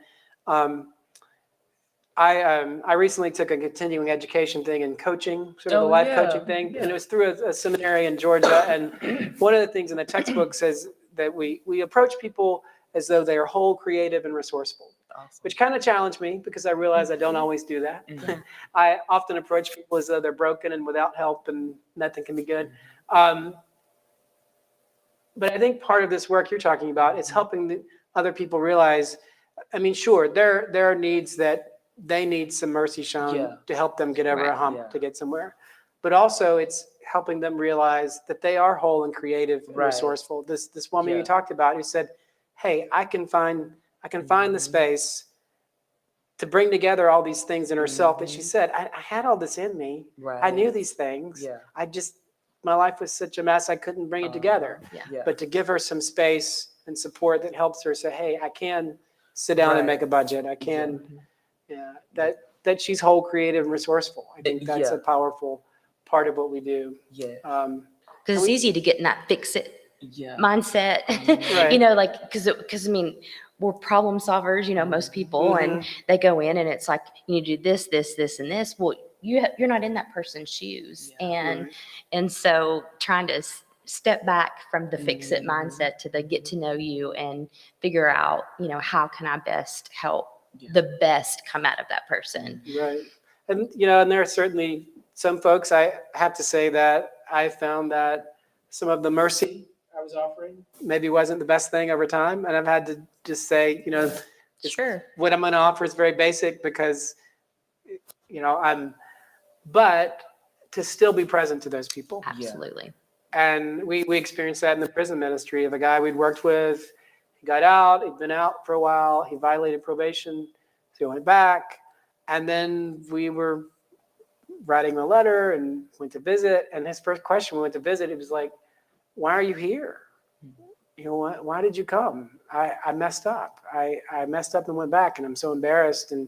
I recently took a continuing education thing in coaching, sort of a life coaching thing, and it was through a seminary in Georgia. And one of the things in the textbook says that we approach people as though they are whole, creative, and resourceful, Awesome. which kind of challenged me because I realized I don't always do that. Mhm. I often approach people as though they're broken and without help and nothing can be good. But I think part of this work you're talking about is helping the other people realize, I mean, sure, there are needs that they need some mercy shown to help them get over a Right. hump, to get somewhere. But also it's helping them realize that they are whole and creative and Right. resourceful. This woman Yeah. you talked about who said, hey, I can find the space to bring together all these things in herself that she said, I had all this in me. Right. I knew these things. Yeah. My life was such a mess, I couldn't bring it together. Yeah. But to give her some space and support that helps her say, hey, I can sit down and Right. make a budget. I can, that she's whole, creative, and resourcul. I think that's a powerful part of what we do. Yeah. Because it's easy to get in that fix it Yeah. mindset, Right. like, because I mean, we're problem solvers, most people, and Mhm. they go in and it's like, you need to do this, this, this, and this. Well, you're not in that person's shoes. Right. And so trying to step back from the fix it Mhm. mindset to the get to know you and figure out, how can I best help Yeah. the best come out of that person. Right. And, and there are certainly some folks, I have to say that I found that some of the mercy I was offering maybe wasn't the best thing over time. And I've had to just say, Sure. what I'm going to offer is very basic because, but to still be present to those people. Absolutely. And we experienced that in the prison ministry of a guy we'd worked with. He got out, he'd been out for a while, he violated probation, so he went back. And then we were writing a letter and went to visit. And his first question when we went to visit, it was like, why are you here? Why did you come? I messed up. I messed up and went back and I'm so embarrassed. And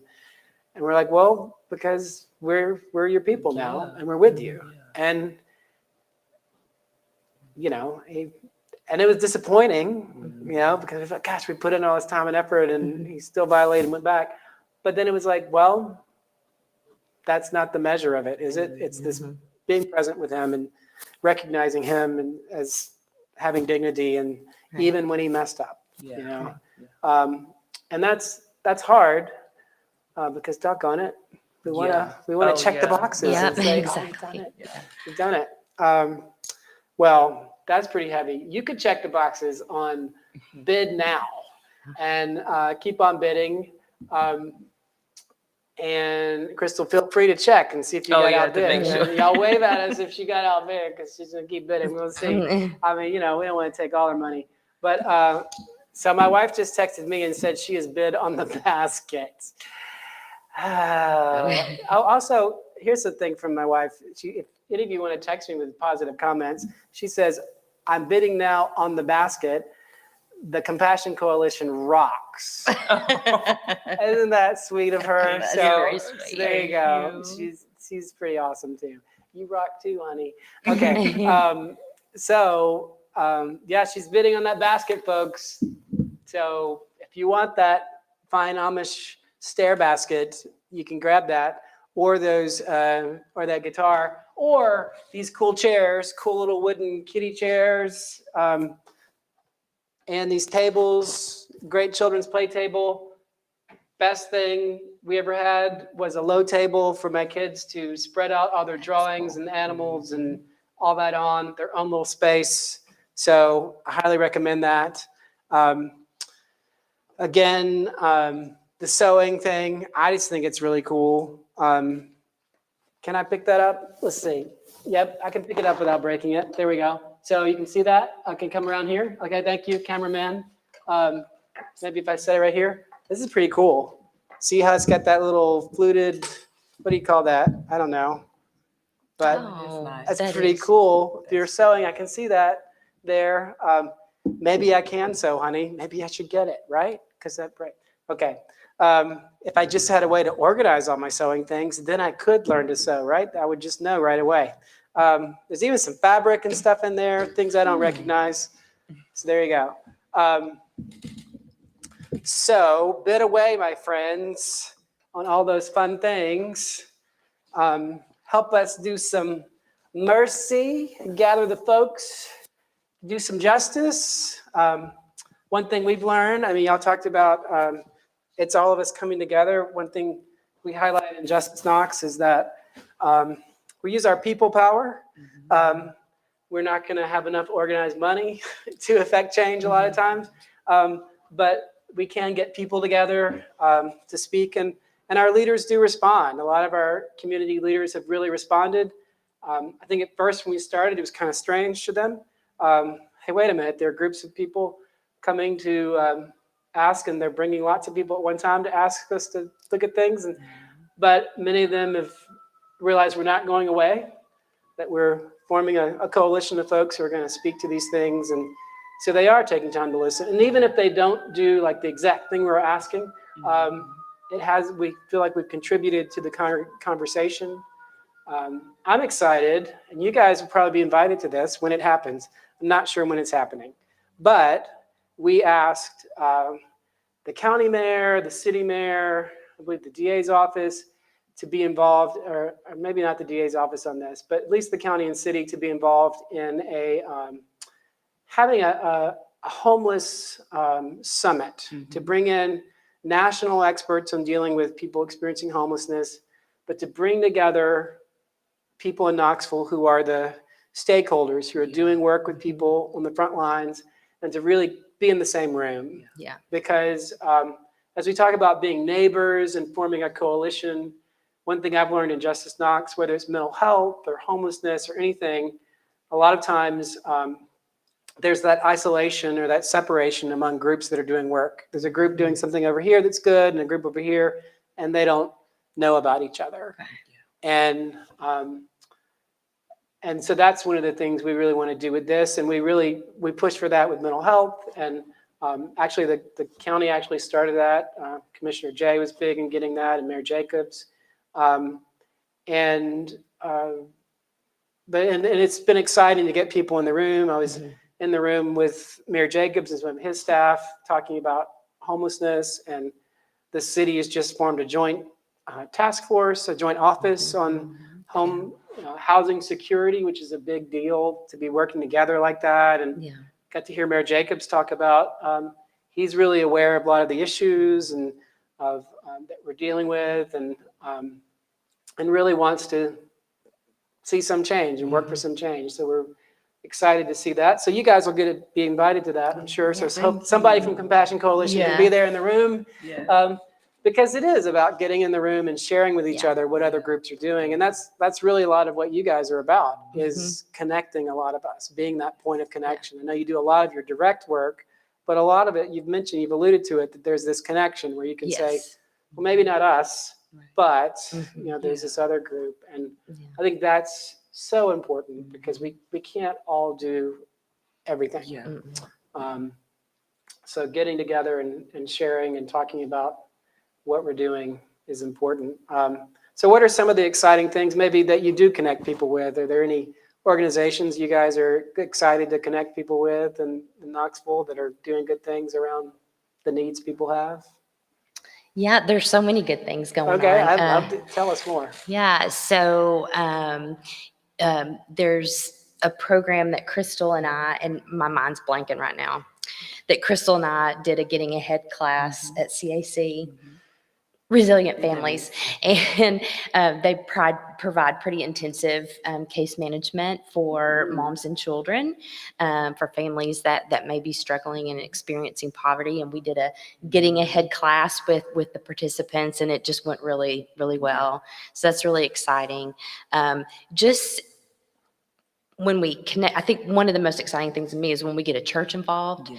we're like, well, because we're your people now and we're with you. And, and it was disappointing, because we thought, gosh, we put in all this time and effort and he still violated and went back. But then it was like, well, that's not the measure of it, is it? It's this being present with him and recognizing him and as having dignity and even when he messed up, and that's hard because doggone it, we want to check the boxes Yeah, and say, exactly. we've done it. Well, that's pretty heavy. You could check the boxes on bid now and keep on bidding. And Crystal, feel free to check and see if you got outbid. Sure. Y'all wave at us if she got outbid because she's going to keep bidding. We'll see. I mean, we don't want to take all her money. But so my wife just texted me and said she has bid on the basket. Also, here's the thing from my wife. If any of you want to text me with positive comments, she says, I'm bidding now on the basket. The Compassion Coalition rocks. Isn't that sweet of her? That's so very sweet. there you go. She's pretty awesome too. You rock too, honey. Okay. She's bidding on that basket, folks. So if you want that fine Amish stair basket, you can grab that, or those, or that guitar, or these cool chairs, cool little wooden kitty chairs. And these tables, great children's play table. Best thing we ever had was a low table for my kids to spread out all their drawings and animals and all that on their own little space. So I highly recommend that. Again, the sewing thing, I just think it's really cool. Can I pick that up? Let's see. Yep, I can pick it up without breaking it. There we go. So you can see that. I can come around here. Okay, thank you, cameraman. Maybe if I set it right here. This is pretty cool. See how it's got that little fluted, what do you call that? I don't know. But that's that pretty is- cool. If you're sewing, I can see that there. Maybe I can sew, honey. Maybe I should get it, right? Because that break. Okay. If I just had a way to organize all my sewing things, then I could learn to sew, right? I would just know right away. There's even some fabric and stuff in there, things I don't recognize. So there you go. So bit away, my friends, on all those fun things. Help us do some mercy and gather the folks, do some justice. One thing we've learned, I mean, y'all talked about it's all of us coming together. One thing we highlight in Justice Knox is that we use our people power. We're not going to have enough organized money to affect change a lot of times, but we can get people together to speak, and our leaders do respond. A lot of our community leaders have really responded. I think at first when we started, it was kind of strange to them. Hey, wait a minute, there are groups of people coming to ask, and they're bringing lots of people at one time to ask us to look at things. But many of them have realized we're not going away, that we're forming a coalition of folks who are going to speak to these things. And so they are taking time to listen. And even if they don't do like the exact thing we're asking, we feel like we've contributed to the conversation. I'm excited, and you guys will probably be invited to this when it happens. I'm not sure when it's happening, but we asked the county mayor, the city mayor, I believe the DA's office to be involved, or maybe not the DA's office on this, but at least the county and city to be involved in having a homeless summit to bring in national experts on dealing with people experiencing homelessness, but to bring together people in Knoxville who are the stakeholders who are doing work with people on the front lines, and to really be in the same room. Yeah. Because as we talk about being neighbors and forming a coalition, one thing I've learned in Justice Knox, whether it's mental health or homelessness or anything, a lot of times there's that isolation or that separation among groups that are doing work. There's a group doing something over here that's good and a group over here, and they don't know about each other. And so that's one of the things we really want to do with this. And we push for that with mental health. And actually the county actually started that. Commissioner Jay was big in getting that, and Mayor Jacobs. And it's been exciting to get people in the room. I was in the room with Mayor Jacobs and some of his staff talking about homelessness, and the city has just formed a joint task force, a joint office on housing security, which is a big deal to be working together like that. And got to hear Mayor Jacobs talk about he's really aware of a lot of the issues and of that we're dealing with, and really wants to see some change and work for some change. So we're excited to see that. So you guys will be invited to that, I'm sure. So somebody from Compassion Coalition can be there in the room. Because it is about getting in the room and sharing with each other what other groups are doing. And that's really a lot of what you guys are about, is connecting a lot of us, being that point of connection. I know you do a lot of your direct work, but a lot of it, you've alluded to it, that there's this connection where you can say, well, maybe not us, but there's this other group. And I think that's so important, because we can't all do everything. So getting together and sharing and talking about what we're doing is important. So what are some of the exciting things maybe that you do connect people with? Are there any organizations you guys are excited to connect people with in Knoxville that are doing good things around the needs people have? Yeah, there's so many good things going on. Okay, I'd love to tell us more. Yeah, so there's a program that Crystal and I, and my mind's blanking right now. that Crystal and I did a Getting Ahead class at CAC. Mhm. Resilient families, and they provide pretty intensive case management for moms and children, for families that may be struggling and experiencing poverty. And we did a Getting Ahead class with the participants, and it just went really, really well. So that's really exciting. Just when we connect, I think one of the most exciting things to me is when we get a church involved.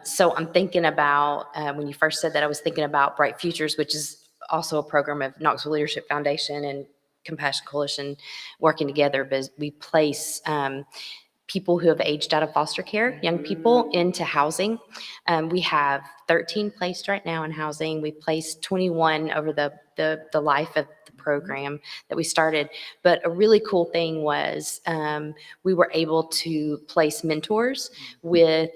So I'm thinking about, when you first said that, I was thinking about Bright Futures, which is also a program of Knoxville Leadership Foundation and Compassion Coalition working together. But we place people who have aged out of foster care, young people, into housing. We have 13 placed right now in housing. We placed 21 over the life of the program that we started. But a really cool thing was we were able to place mentors with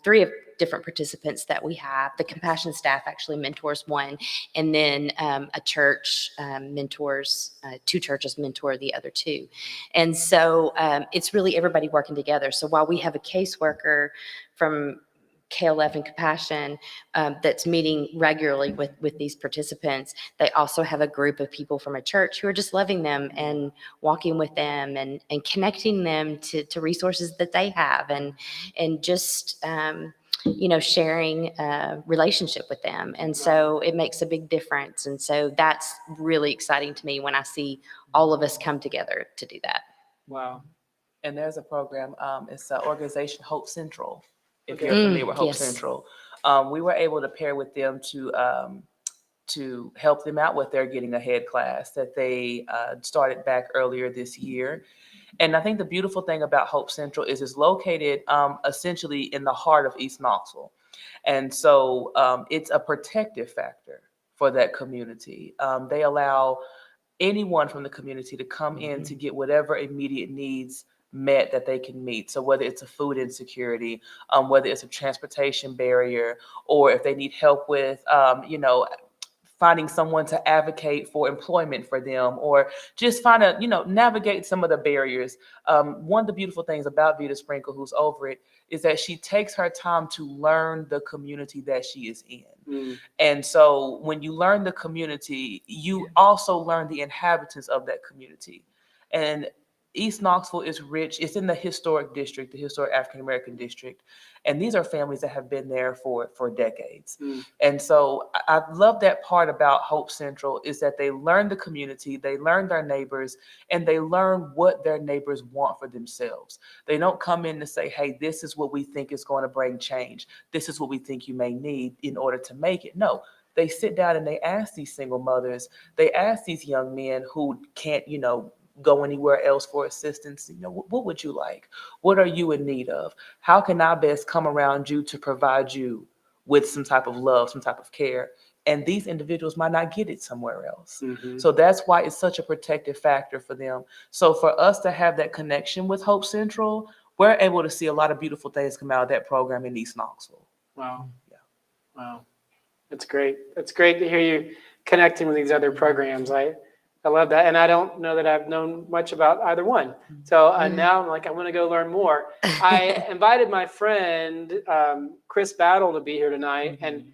3 of different participants that we have. The compassion staff actually mentors one, and then a church mentors, 2 churches mentor the other 2. And so it's really everybody working together. So while we have a caseworker from KLF and Compassion that's meeting regularly with these participants, they also have a group of people from a church who are just loving them and walking with them and connecting them to resources that they have, and just sharing a relationship with them. And so it makes a big difference. And so that's really exciting to me when I see all of us come together to do that. Wow. And there's a program, it's an organization, Hope Central, if Okay. you're familiar with Hope Yes. Central. We were able to pair with them to help them out with their Getting Ahead class that they started back earlier this year. And I think the beautiful thing about Hope Central is it's located essentially in the heart of East Knoxville. And so it's a protective factor for that community. They allow anyone from the community to come in to get whatever immediate needs met that they can meet. So whether it's a food insecurity, whether it's a transportation barrier, or if they need help with, finding someone to advocate for employment for them, or just navigate some of the barriers. One of the beautiful things about Vita Sprinkle, who's over it, is that she takes her time to learn the community that she is in. And so when you learn the community, you also learn the inhabitants of that community. And East Knoxville is rich. It's in the historic district, the historic African American district. And these are families that have been there for decades. And so I love that part about Hope Central is that they learn the community, they learn their neighbors, and they learn what their neighbors want for themselves. They don't come in to say, hey, this is what we think is going to bring change. This is what we think you may need in order to make it. No, they sit down and they ask these single mothers, they ask these young men who can't, go anywhere else for assistance. What would you like? What are you in need of? How can I best come around you to provide you with some type of love, some type of care? And these individuals might not get it somewhere else. So that's why it's such a protective factor for them. So for us to have that connection with Hope Central, we're able to see a lot of beautiful things come out of that program in East Knoxville. Wow. Yeah. Wow. That's great. It's great to hear you connecting with these other programs. I love that. And I don't know that I've known much about either one. So now I'm like, I want to go learn more. I invited my friend, Chris Battle, to be here tonight. And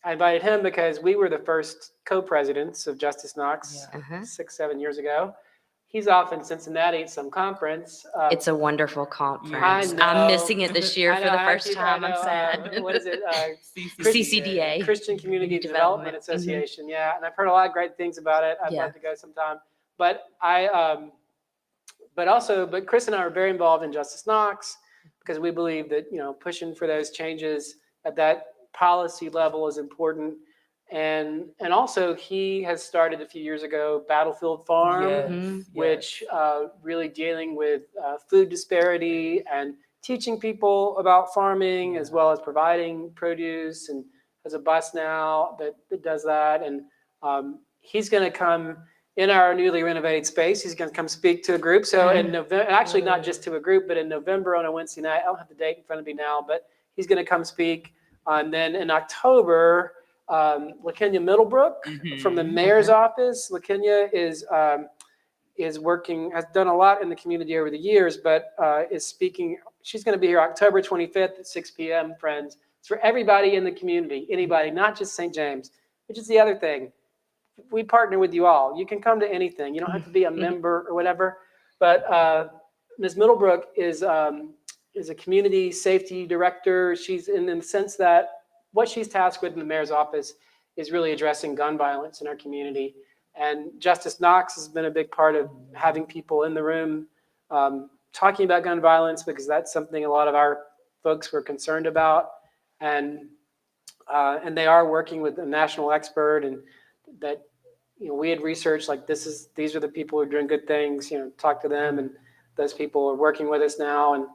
I invited him because we were the first co-presidents of Justice Knox 6-7 years ago. He's off in Cincinnati at some conference. It's a wonderful conference. I know. I'm missing it this year I for know, the first time. I know, I'm sad. what is it? CCDA. Christian Community Development Association. Yeah, and I've heard a lot of great things about it. I'd love to go sometime. But but Chris and I are very involved in Justice Knox because we believe that pushing for those changes at that policy level is important. And also he has started a few years ago Battlefield Farm, which really dealing with food disparity and teaching people about farming as well as providing produce, and has a bus now that does that. And he's going to come in our newly renovated space. He's going to come speak to a group. So in November, actually not just to a group, but in November on a Wednesday night, I don't have the date in front of me now, but he's going to come speak. And then in October, LaKenya Middlebrook from the mayor's office. LaKenya is working, has done a lot in the community over the years, but is speaking. she's going to be here October 25th at 6 p.m., friends. It's for everybody in the community, anybody, not just St. James, which is the other thing. We partner with you all. You can come to anything. You don't have to be a member or whatever. But Ms. Middlebrook is a community safety director. She's in the sense that what she's tasked with in the mayor's office is really addressing gun violence in our community. And Justice Knox has been a big part of having people in the room talking about gun violence, because that's something a lot of our folks were concerned about. And they are working with a national expert, and that, we had researched like these are the people who are doing good things, talk to them, and those people are working with us now.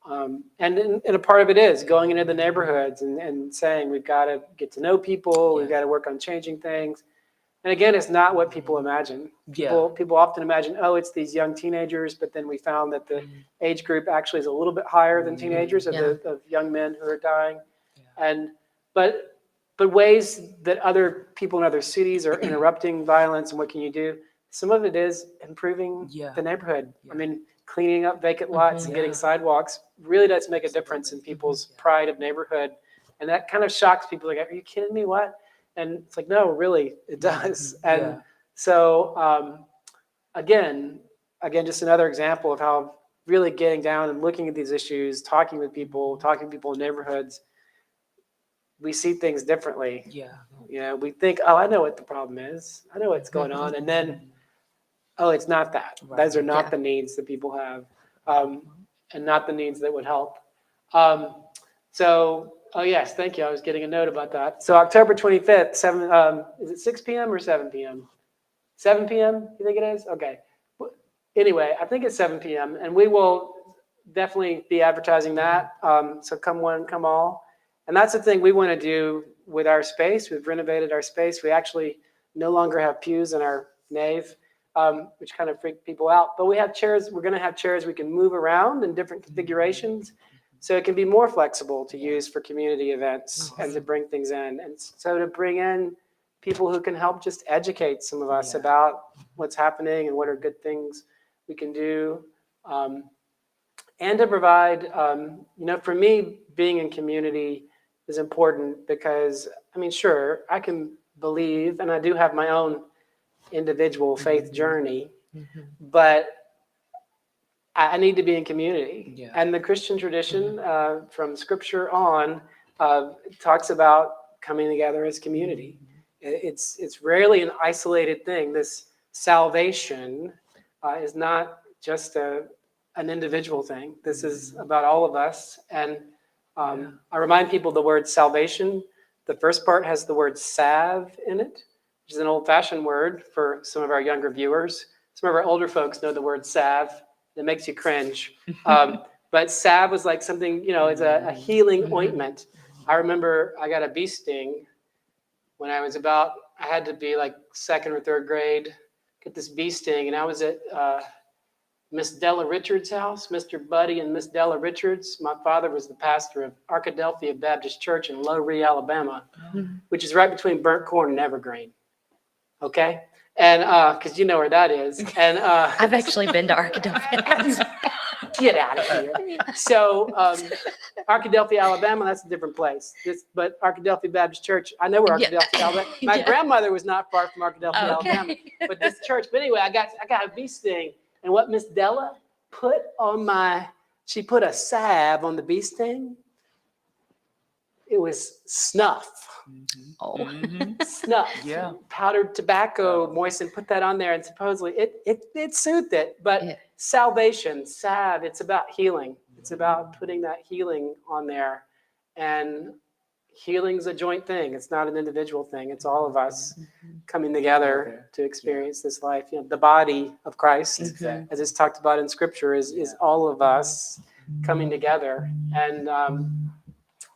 And a part of it is going into the neighborhoods and saying we've got to get to know people, we've got to work on changing things. And again, it's not what people imagine. People often imagine, oh, it's these young teenagers, but then we found that the age group actually is a little bit higher than teenagers of young men who are dying. But ways that other people in other cities are interrupting violence, and what can you do? Some of it is improving the neighborhood. I mean, cleaning up vacant lots and getting sidewalks really does make a difference in people's pride of neighborhood. And that kind of shocks people. Like, are you kidding me? What? And it's like, no, really, it does. And so, again, just another example of how really getting down and looking at these issues, talking to people in neighborhoods, we see things differently. We think, oh, I know what the problem is. I know what's going on. And then, oh, it's not that. Those are not the needs that people have, and not the needs that would help. Oh, yes, thank you. I was getting a note about that. So October 25th, is it 6 p.m. or 7 p.m.? 7 p.m., you think it is? Okay. Anyway, I think it's 7 p.m., and we will definitely be advertising that. So come one, come all. And that's the thing we want to do with our space. We've renovated our space. We actually no longer have pews in our nave, which kind of freaked people out. But we have chairs. We're going to have chairs we can move around in different configurations, so it can be more flexible to use for community events and to bring things in. And so to bring in people who can help just educate some of us about what's happening and what are good things we can do. And to provide, for me, being in community is important because, sure, I can believe, and I do have my own individual faith journey, but I need to be in community. And the Christian tradition from Scripture on talks about coming together as community. It's rarely an isolated thing. This salvation is not just an individual thing. This is about all of us. And I remind people the word salvation, the first part has the word salve in it, which is an old-fashioned word for some of our younger viewers. Some of our older folks know the word salve. It makes you cringe. But salve was like something, it's a healing ointment. I remember I got a bee sting when I had to be like second or third grade, get this bee sting. And I was at Miss Della Richards' house, Mr. Buddy and Miss Della Richards. My father was the pastor of Arkadelphia Baptist Church in Lowry, Alabama, which is right between Burnt Corn and Evergreen. Okay? And because you know where that is. And I've actually been to Arkadelphia. Get out of here. So Arkadelphia, Alabama, that's a different place. But Arkadelphia Baptist Church, I know where Arkadelphia, Alabama. My grandmother was not far from Arkadelphia, Alabama. But this church. But anyway, I got a bee sting. And what Miss Della put on she put a salve on the bee sting. It was snuff. Snuff. Yeah. Powdered tobacco, moistened, put that on there, and supposedly it soothed it. But salvation, salve, it's about healing. It's about putting that healing on there. And healing's a joint thing. It's not an individual thing. It's all of us coming together to experience this life. The body of Christ, as it's talked about in Scripture, is all of us coming together. And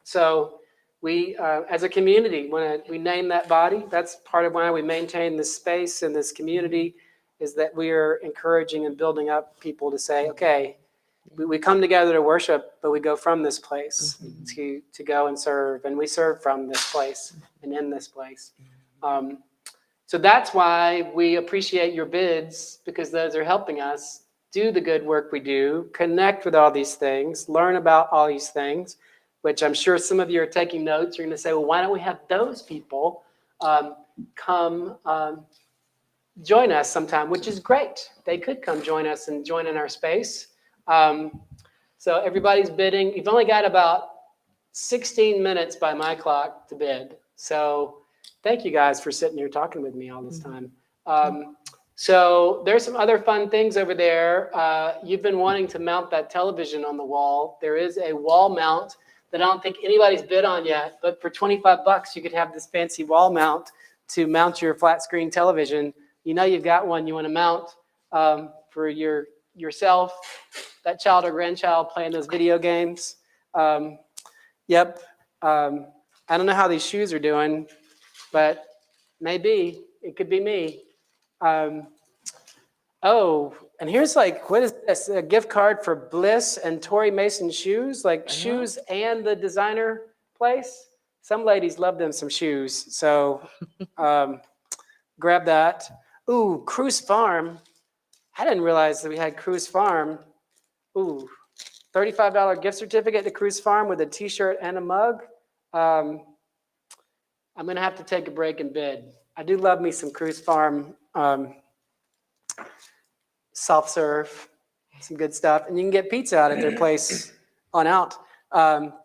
so we, as a community, when we name that body, that's part of why we maintain this space and this community, is that we are encouraging and building up people to say, okay, we come together to worship, but we go from this place to go and serve, and we serve from this place and in this place. So that's why we appreciate your bids, because those are helping us do the good work we do, connect with all these things, learn about all these things, which I'm sure some of you are taking notes. You're going to say, well, why don't we have those people come join us sometime, which is great. They could come join us and join in our space. So everybody's bidding. You've only got about 16 minutes by my clock to bid. So thank you guys for sitting here talking with me all this time. So there's some other fun things over there. You've been wanting to mount that television on the wall. There is a wall mount that I don't think anybody's bid on yet, but for 25 bucks, you could have this fancy wall mount to mount your flat screen television. You know you've got one you want to mount for yourself, that child or grandchild playing those video games. Yep. I don't know how these shoes are doing, but maybe it could be me. Oh, and here's like, what is this? A gift card for Bliss and Tori Mason shoes, like shoes and the designer place. Some ladies love them some shoes, so grab that. Ooh, Cruise Farm. I didn't realize that we had Cruise Farm. Ooh, $35 gift certificate to Cruise Farm with a t-shirt and a mug. I'm going to have to take a break and bid. I do love me some Cruise Farm self-serve, some good stuff. And you can get pizza out at their place on out.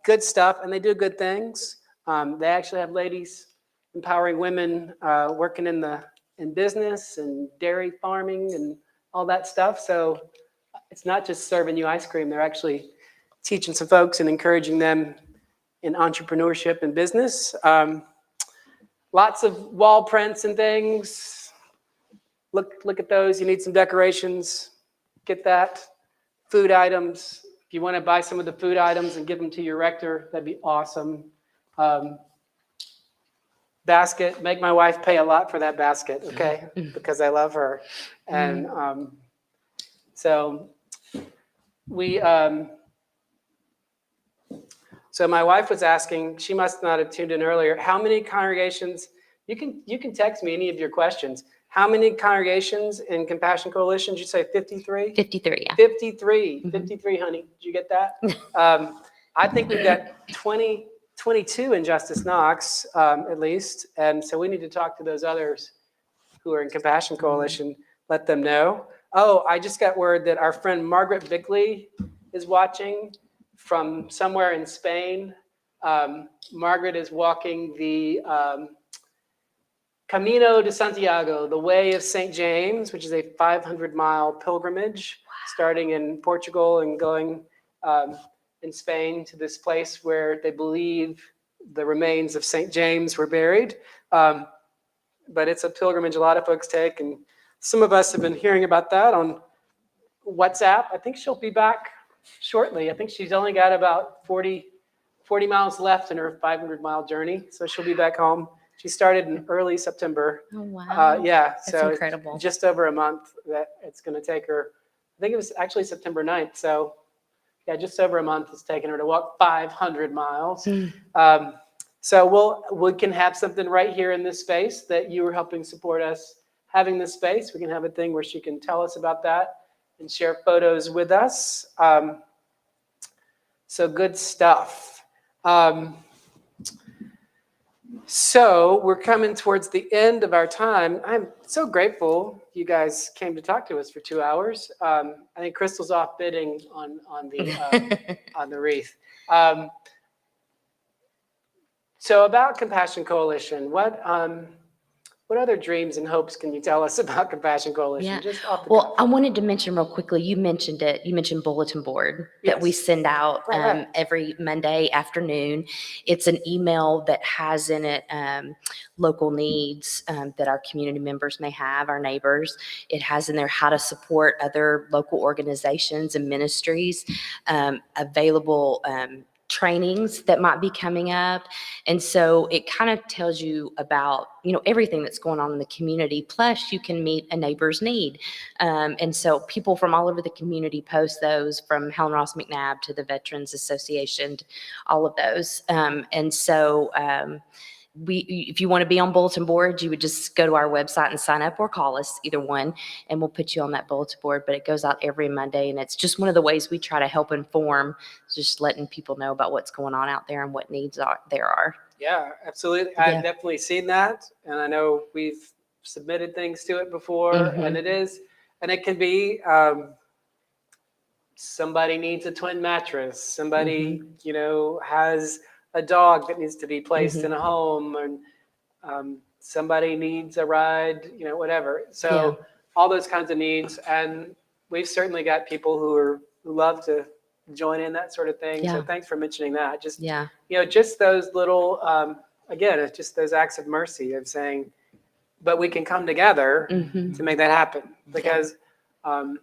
Good stuff, and they do good things. They actually have ladies empowering women working in business and dairy farming and all that stuff. So it's not just serving you ice cream. They're actually teaching some folks and encouraging them in entrepreneurship and business. Lots of wall prints and things. Look at those. You need some decorations. Get that. Food items. If you want to buy some of the food items and give them to your rector, that'd be awesome. Basket. Make my wife pay a lot for that basket, okay? Because I love her. And so we. So my wife was asking. She must not have tuned in earlier. How many congregations? You can text me any of your questions. How many congregations in Compassion Coalition? Did you say 53? 53, yeah. 53, 53, honey. Did you get that? I think we've got 22 in Justice Knox, at least. And so we need to talk to those others who are in Compassion Coalition, let them know. Oh, I just got word that our friend Margaret Bickley is watching from somewhere in Spain. Margaret is walking the Camino de Santiago, the Way of St. James, which is a 500-mile pilgrimage, starting in Portugal and going in Spain to this place where they believe the remains of St. James were buried. But it's a pilgrimage a lot of folks take, and some of us have been hearing about that on WhatsApp. I think she'll be back shortly. I think she's only got about 40 miles left in her 500-mile journey, so she'll be back home. She started in early September. Oh, wow. Yeah, That's so incredible. just over a month that it's going to take her. I think it was actually September 9th. So yeah, just over a month it's taken her to walk 500 miles. So we can have something right here in this space that you were helping support us having this space. We can have a thing where she can tell us about that and share photos with us. So good stuff. So we're coming towards the end of our time. I'm so grateful you guys came to talk to us for 2 hours. I think Crystal's off bidding on the wreath. So about Compassion Coalition, what other dreams and hopes can you tell us about Compassion Coalition? Yeah. Just off the Well, cuff. I wanted to mention real quickly, you mentioned it. You mentioned bulletin board that we Yes. send out Right. every Monday afternoon. It's an email that has in it local needs that our community members may have, our neighbors. It has in there how to support other local organizations and ministries, available trainings that might be coming up. And so it kind of tells you about, everything that's going on in the community. Plus you can meet a neighbor's need. And so people from all over the community post those, from Helen Ross McNabb to the Veterans Association, all of those. And so if you want to be on bulletin boards, you would just go to our website and sign up or call us, either one, and we'll put you on that bulletin board. But it goes out every Monday, and it's just one of the ways we try to help inform, just letting people know about what's going on out there and what needs there are. Yeah, absolutely. Yeah. I've definitely seen that. And I know we've submitted things to it before, and it can be, somebody needs a twin mattress. Somebody, has a dog that needs to be placed in a home, and somebody needs a ride, whatever. So all those kinds of needs. And we've certainly got people who love to join in that sort of thing. So thanks for mentioning that. Just, just those little, again, it's just those acts of mercy of saying, but we can come together to make that happen, because, and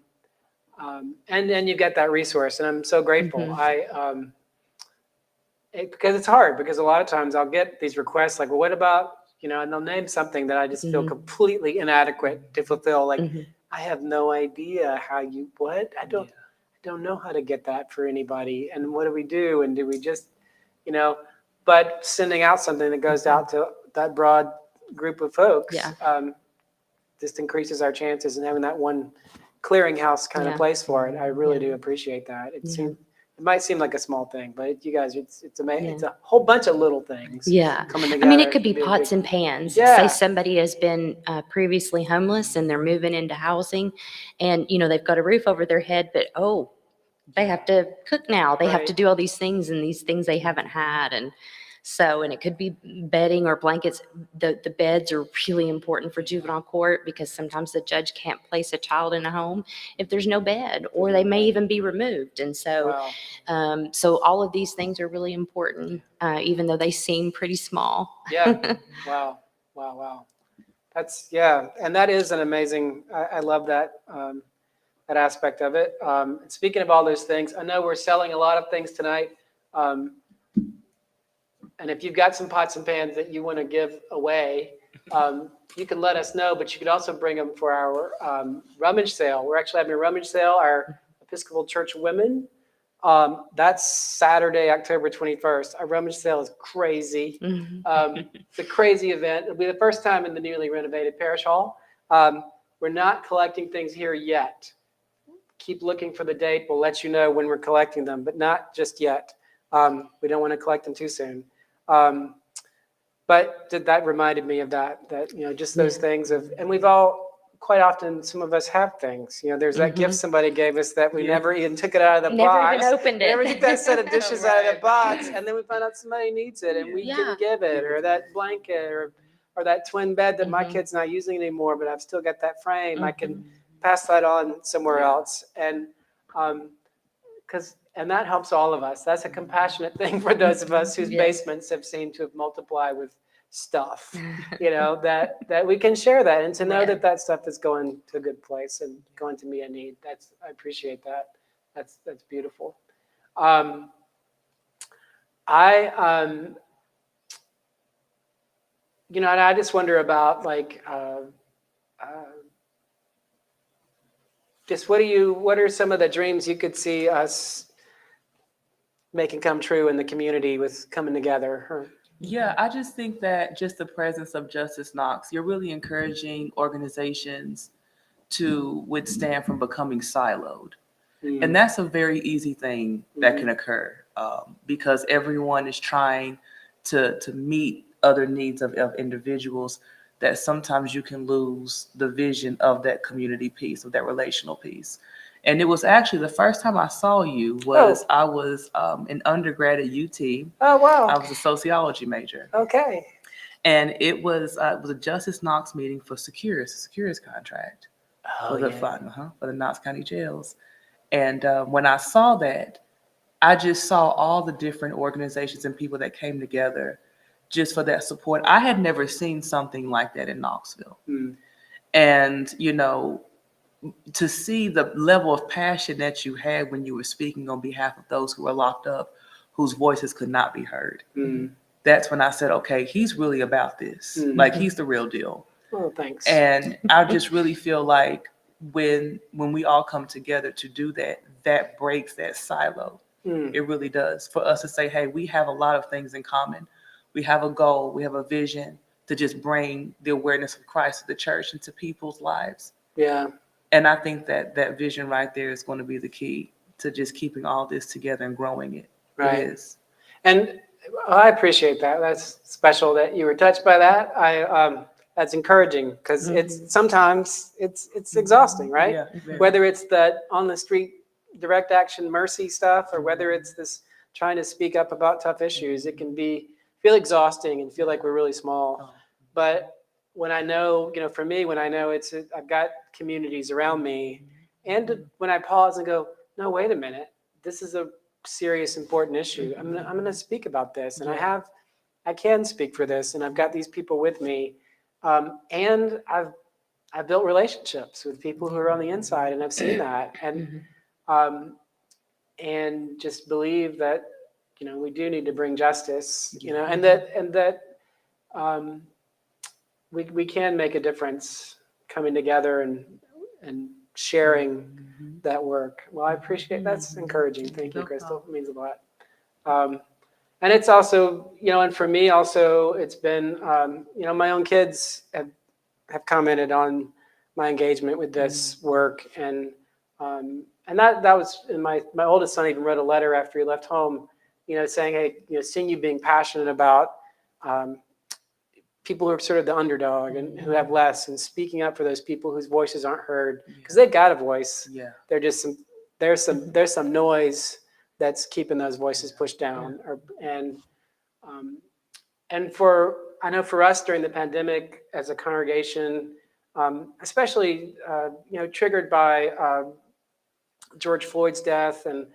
then you get that resource, and I'm so grateful. Because it's hard, because a lot of times I'll get these requests like, well, what about, and they'll name something that I just feel completely inadequate to fulfill. Like, I have no idea how I don't know how to get that for anybody. And what do we do? And do we just, but sending out something that goes out to that broad group of folks just increases our chances, and having that one clearinghouse kind of place for it. I really do appreciate that. It might seem like a small thing, but you guys, it's amazing. It's a whole bunch of little things coming together. I mean, it could be pots and pans. Yeah. Say somebody has been previously homeless and they're moving into housing, and they've got a roof over their head, but they have to cook now. They have to do all these things, and these things they haven't had. And it could be bedding or blankets. The beds are really important for juvenile court, because sometimes the judge can't place a child in a home if there's no bed, or they may even be removed. And so all of these things are really important, even though they seem pretty small. Yeah. Wow. That's, and that is an amazing, I love that, that aspect of it. Speaking of all those things, I know we're selling a lot of things tonight. And if you've got some pots and pans that you want to give away, you can let us know, but you could also bring them for our rummage sale. We're actually having a rummage sale, our Episcopal Church Women. That's Saturday, October 21st. Our rummage sale is crazy. It's a crazy event. It'll be the first time in the newly renovated parish hall. We're not collecting things here yet. Keep looking for the date. We'll let you know when we're collecting them, but not just yet. We don't want to collect them too soon. But that reminded me of that, just those things and we've all, quite often, some of us have things, there's that gift somebody gave us that we never even took it out of the box. Never even opened it. Never took that set of dishes out of the box, and then we find out somebody needs it, and we can give it, or that blanket, or that twin bed that my kid's not using anymore, but I've still got that frame. I can pass that on somewhere else. And and that helps all of us. That's a compassionate thing for those of us whose basements have seemed to have multiplied with stuff, that we can share that, and to know that stuff is going to a good place and going to meet a need. I appreciate that. That's beautiful. I just wonder about just what are some of the dreams you could see us making come true in the community with coming together? Yeah, I just think that just the presence of Justice Knox, you're really encouraging organizations to withstand from becoming siloed. And that's a very easy thing that can occur, because everyone is trying to meet other needs of individuals, that sometimes you can lose the vision of that community piece, of that relational piece. And it was actually the first time I saw you I was an undergrad at UT. Oh, wow. I was a sociology major. Okay. And it was a Justice Knox meeting for Securus contract for the Knox County jails. And when I saw that, I just saw all the different organizations and people that came together just for that support. I had never seen something like that in Knoxville. And, to see the level of passion that you had when you were speaking on behalf of those who were locked up, whose voices could not be heard. That's when I said, okay, he's really about this. Like, he's the real deal. Oh, thanks. And I just really feel like when we all come together to do that, that breaks that silo. It really does. For us to say, hey, we have a lot of things in common. We have a goal. We have a vision to just bring the awareness of Christ to the church and to people's lives. Yeah. And I think that that vision right there is going to be the key to just keeping all this together and growing it. Right. It is. And I appreciate that. That's special that you were touched by that. That's encouraging because it's sometimes it's exhausting, right? Yeah, very. Whether it's the on the street direct action mercy stuff or whether it's this trying to speak up about tough issues, it can feel exhausting and feel like we're really small. But when I know, for me, when I know I've got communities around me, and when I pause and go, no, wait a minute, this is a serious, important issue. I'm gonna speak about this, and I can speak for this, and I've got these people with me, and I've built relationships with people who are on the inside, and I've seen that, and just believe that we do need to bring justice, and that we can make a difference coming together and sharing that work. Well, I appreciate that's encouraging. Thank you, Crystal. It means a lot. And it's also, and for me also, it's been, my own kids have commented on my engagement with this work, and that was my oldest son even wrote a letter after he left home, saying, hey, seeing you being passionate about people who are sort of the underdog and who have less, and speaking up for those people whose voices aren't heard because they've got a voice. Yeah, they're just there's some noise that's keeping those voices pushed down. I know for us during the pandemic as a congregation, especially triggered by George Floyd's death, and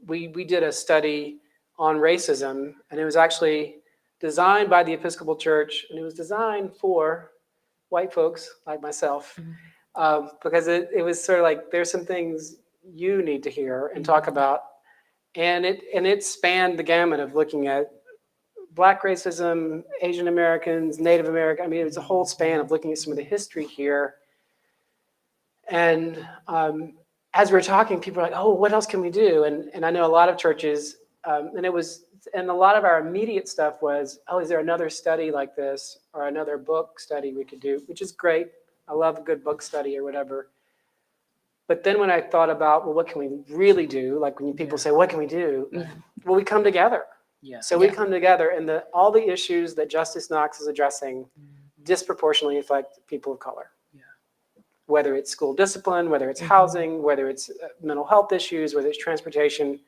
we did a study on racism, and it was actually designed by the Episcopal Church, and it was designed for white folks like myself, because it was sort of like, there's some things you need to hear and talk about, and it spanned the gamut of looking at Black racism, Asian Americans, Native American. I mean, it was a whole span of looking at some of the history here. And as we were talking, people were like, "Oh, what else can we do?" And I know a lot of churches, and a lot of our immediate stuff was, "Oh, is there another study like this or another book study we could do?" Which is great. I love a good book study or whatever. But then when I thought about, well, what can we really do? Like when people say, "What can we do?" Well, we come together. Yeah. So we come together, and all the issues that Justice Knox is addressing disproportionately affect people of color. Yeah. Whether it's school discipline, whether it's housing, whether it's mental health issues, whether it's transportation.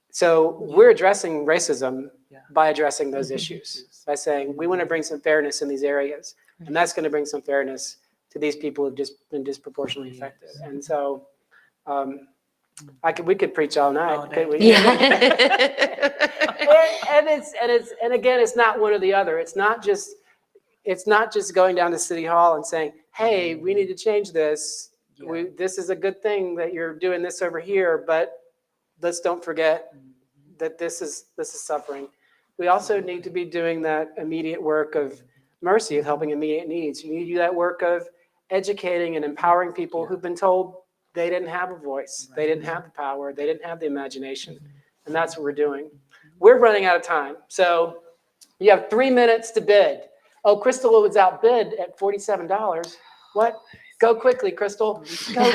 So we're addressing racism by addressing those issues, by saying we want to bring some fairness in these areas, and that's going to bring some fairness to these people who've just been disproportionately affected. And so we could preach all night, couldn't we? Yeah. and again, it's not one or the other. It's not just going down to City Hall and saying, "Hey, we need to change this. Yeah. This is a good thing that you're doing this over here, but let's don't forget that this is suffering." We also need to be doing that immediate work of mercy, of helping immediate needs. You need to do that work of educating and empowering people who've been told they didn't have a voice, they didn't have the power, they didn't have the imagination. And that's what we're doing. We're running out of time. So you have 3 minutes to bid. Oh, Crystal was outbid at $47. What? Go quickly, Crystal. Go.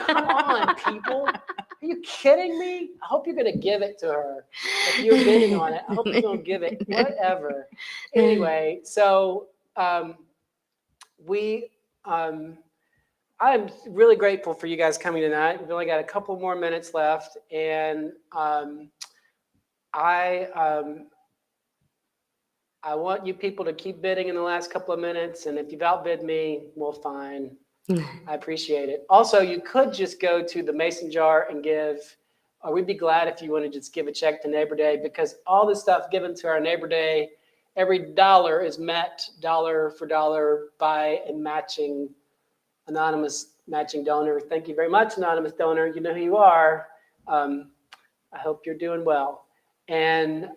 Come on, people. Are you kidding me? I hope you're going to give it to her. If you're bidding on it, I hope you're going to give it. Whatever. Anyway, so I'm really grateful for you guys coming tonight. We've only got a couple more minutes left, and I want you people to keep bidding in the last couple of minutes, and if you've outbid me, well, fine. I appreciate it. Also, you could just go to the Mason jar and give, or we'd be glad if you want to just give a check to Neighbor Day, because all the stuff given to our Neighbor Day, every dollar is met dollar for dollar by a anonymous matching donor. Thank you very much, anonymous donor. You know who you are. I hope you're doing well. And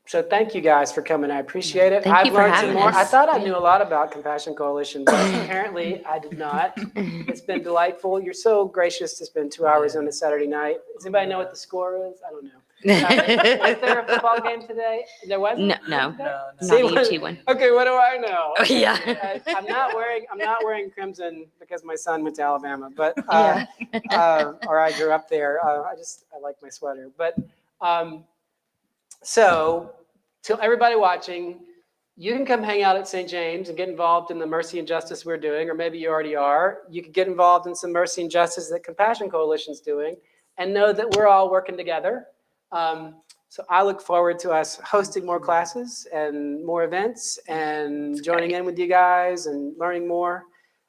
so thank you guys for coming. I appreciate it. I've learned some more. I thought I knew a lot about Compassion Coalition, but apparently I did not. It's been delightful. You're so gracious to spend 2 hours on a Saturday night. Does anybody know what the score is? I don't know. Was there a football game today? There wasn't? No, no, No, no. not See, a what- UT one. Okay, what do I know? Oh, yeah. I'm not wearing crimson because my son went to Alabama, but Yeah. or I grew up there. I like my sweater. But so to everybody watching, you can come hang out at St. James and get involved in the mercy and justice we're doing, or maybe you already are. You could get involved in some mercy and justice that Compassion Coalition's doing, and know that we're all working together. So I look forward to us hosting more classes and more events and joining in with you guys and learning more.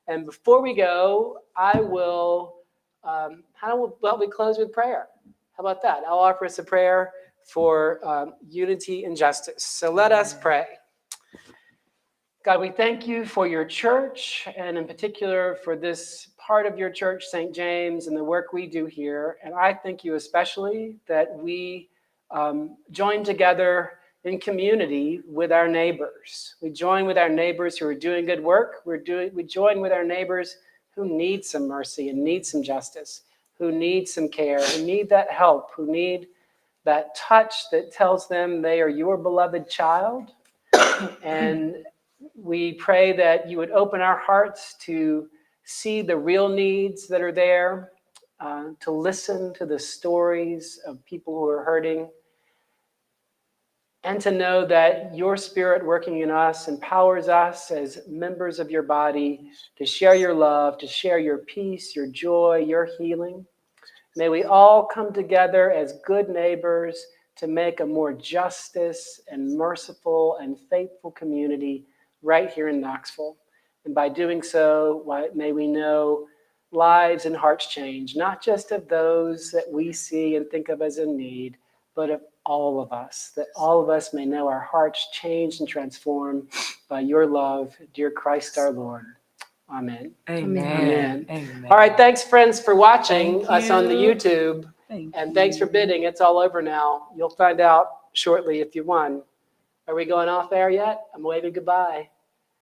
And before we go, I will, how about we close with prayer? How about that? I'll offer us a prayer for unity and justice. So let us pray. God, we thank you for your church, and in particular for this part of your church, St. James, and the work we do here. And I thank you especially that we join together in community with our neighbors. We join with our neighbors who are doing good work. We join with our neighbors who need some mercy and need some justice, who need some care, who need that help, who need that touch that tells them they are your beloved child. And we pray that you would open our hearts to see the real needs that are there, to listen to the stories of people who are hurting, and to know that your Spirit working in us empowers us as members of your body to share your love, to share your peace, your joy, your healing. May we all come together as good neighbors to make a more justice and merciful and faithful community right here in Knoxville. And by doing so, may we know lives and hearts change, not just of those that we see and think of as in need, but of all of us, that all of us may know our hearts changed and transformed by your love, dear Christ our Lord. Amen. Amen. Amen. All right, thanks friends for watching Thank us on the you. YouTube. Thank And thanks for bidding. It's all over now. You'll find out shortly if you won. Are we going off air yet? I'm waving goodbye.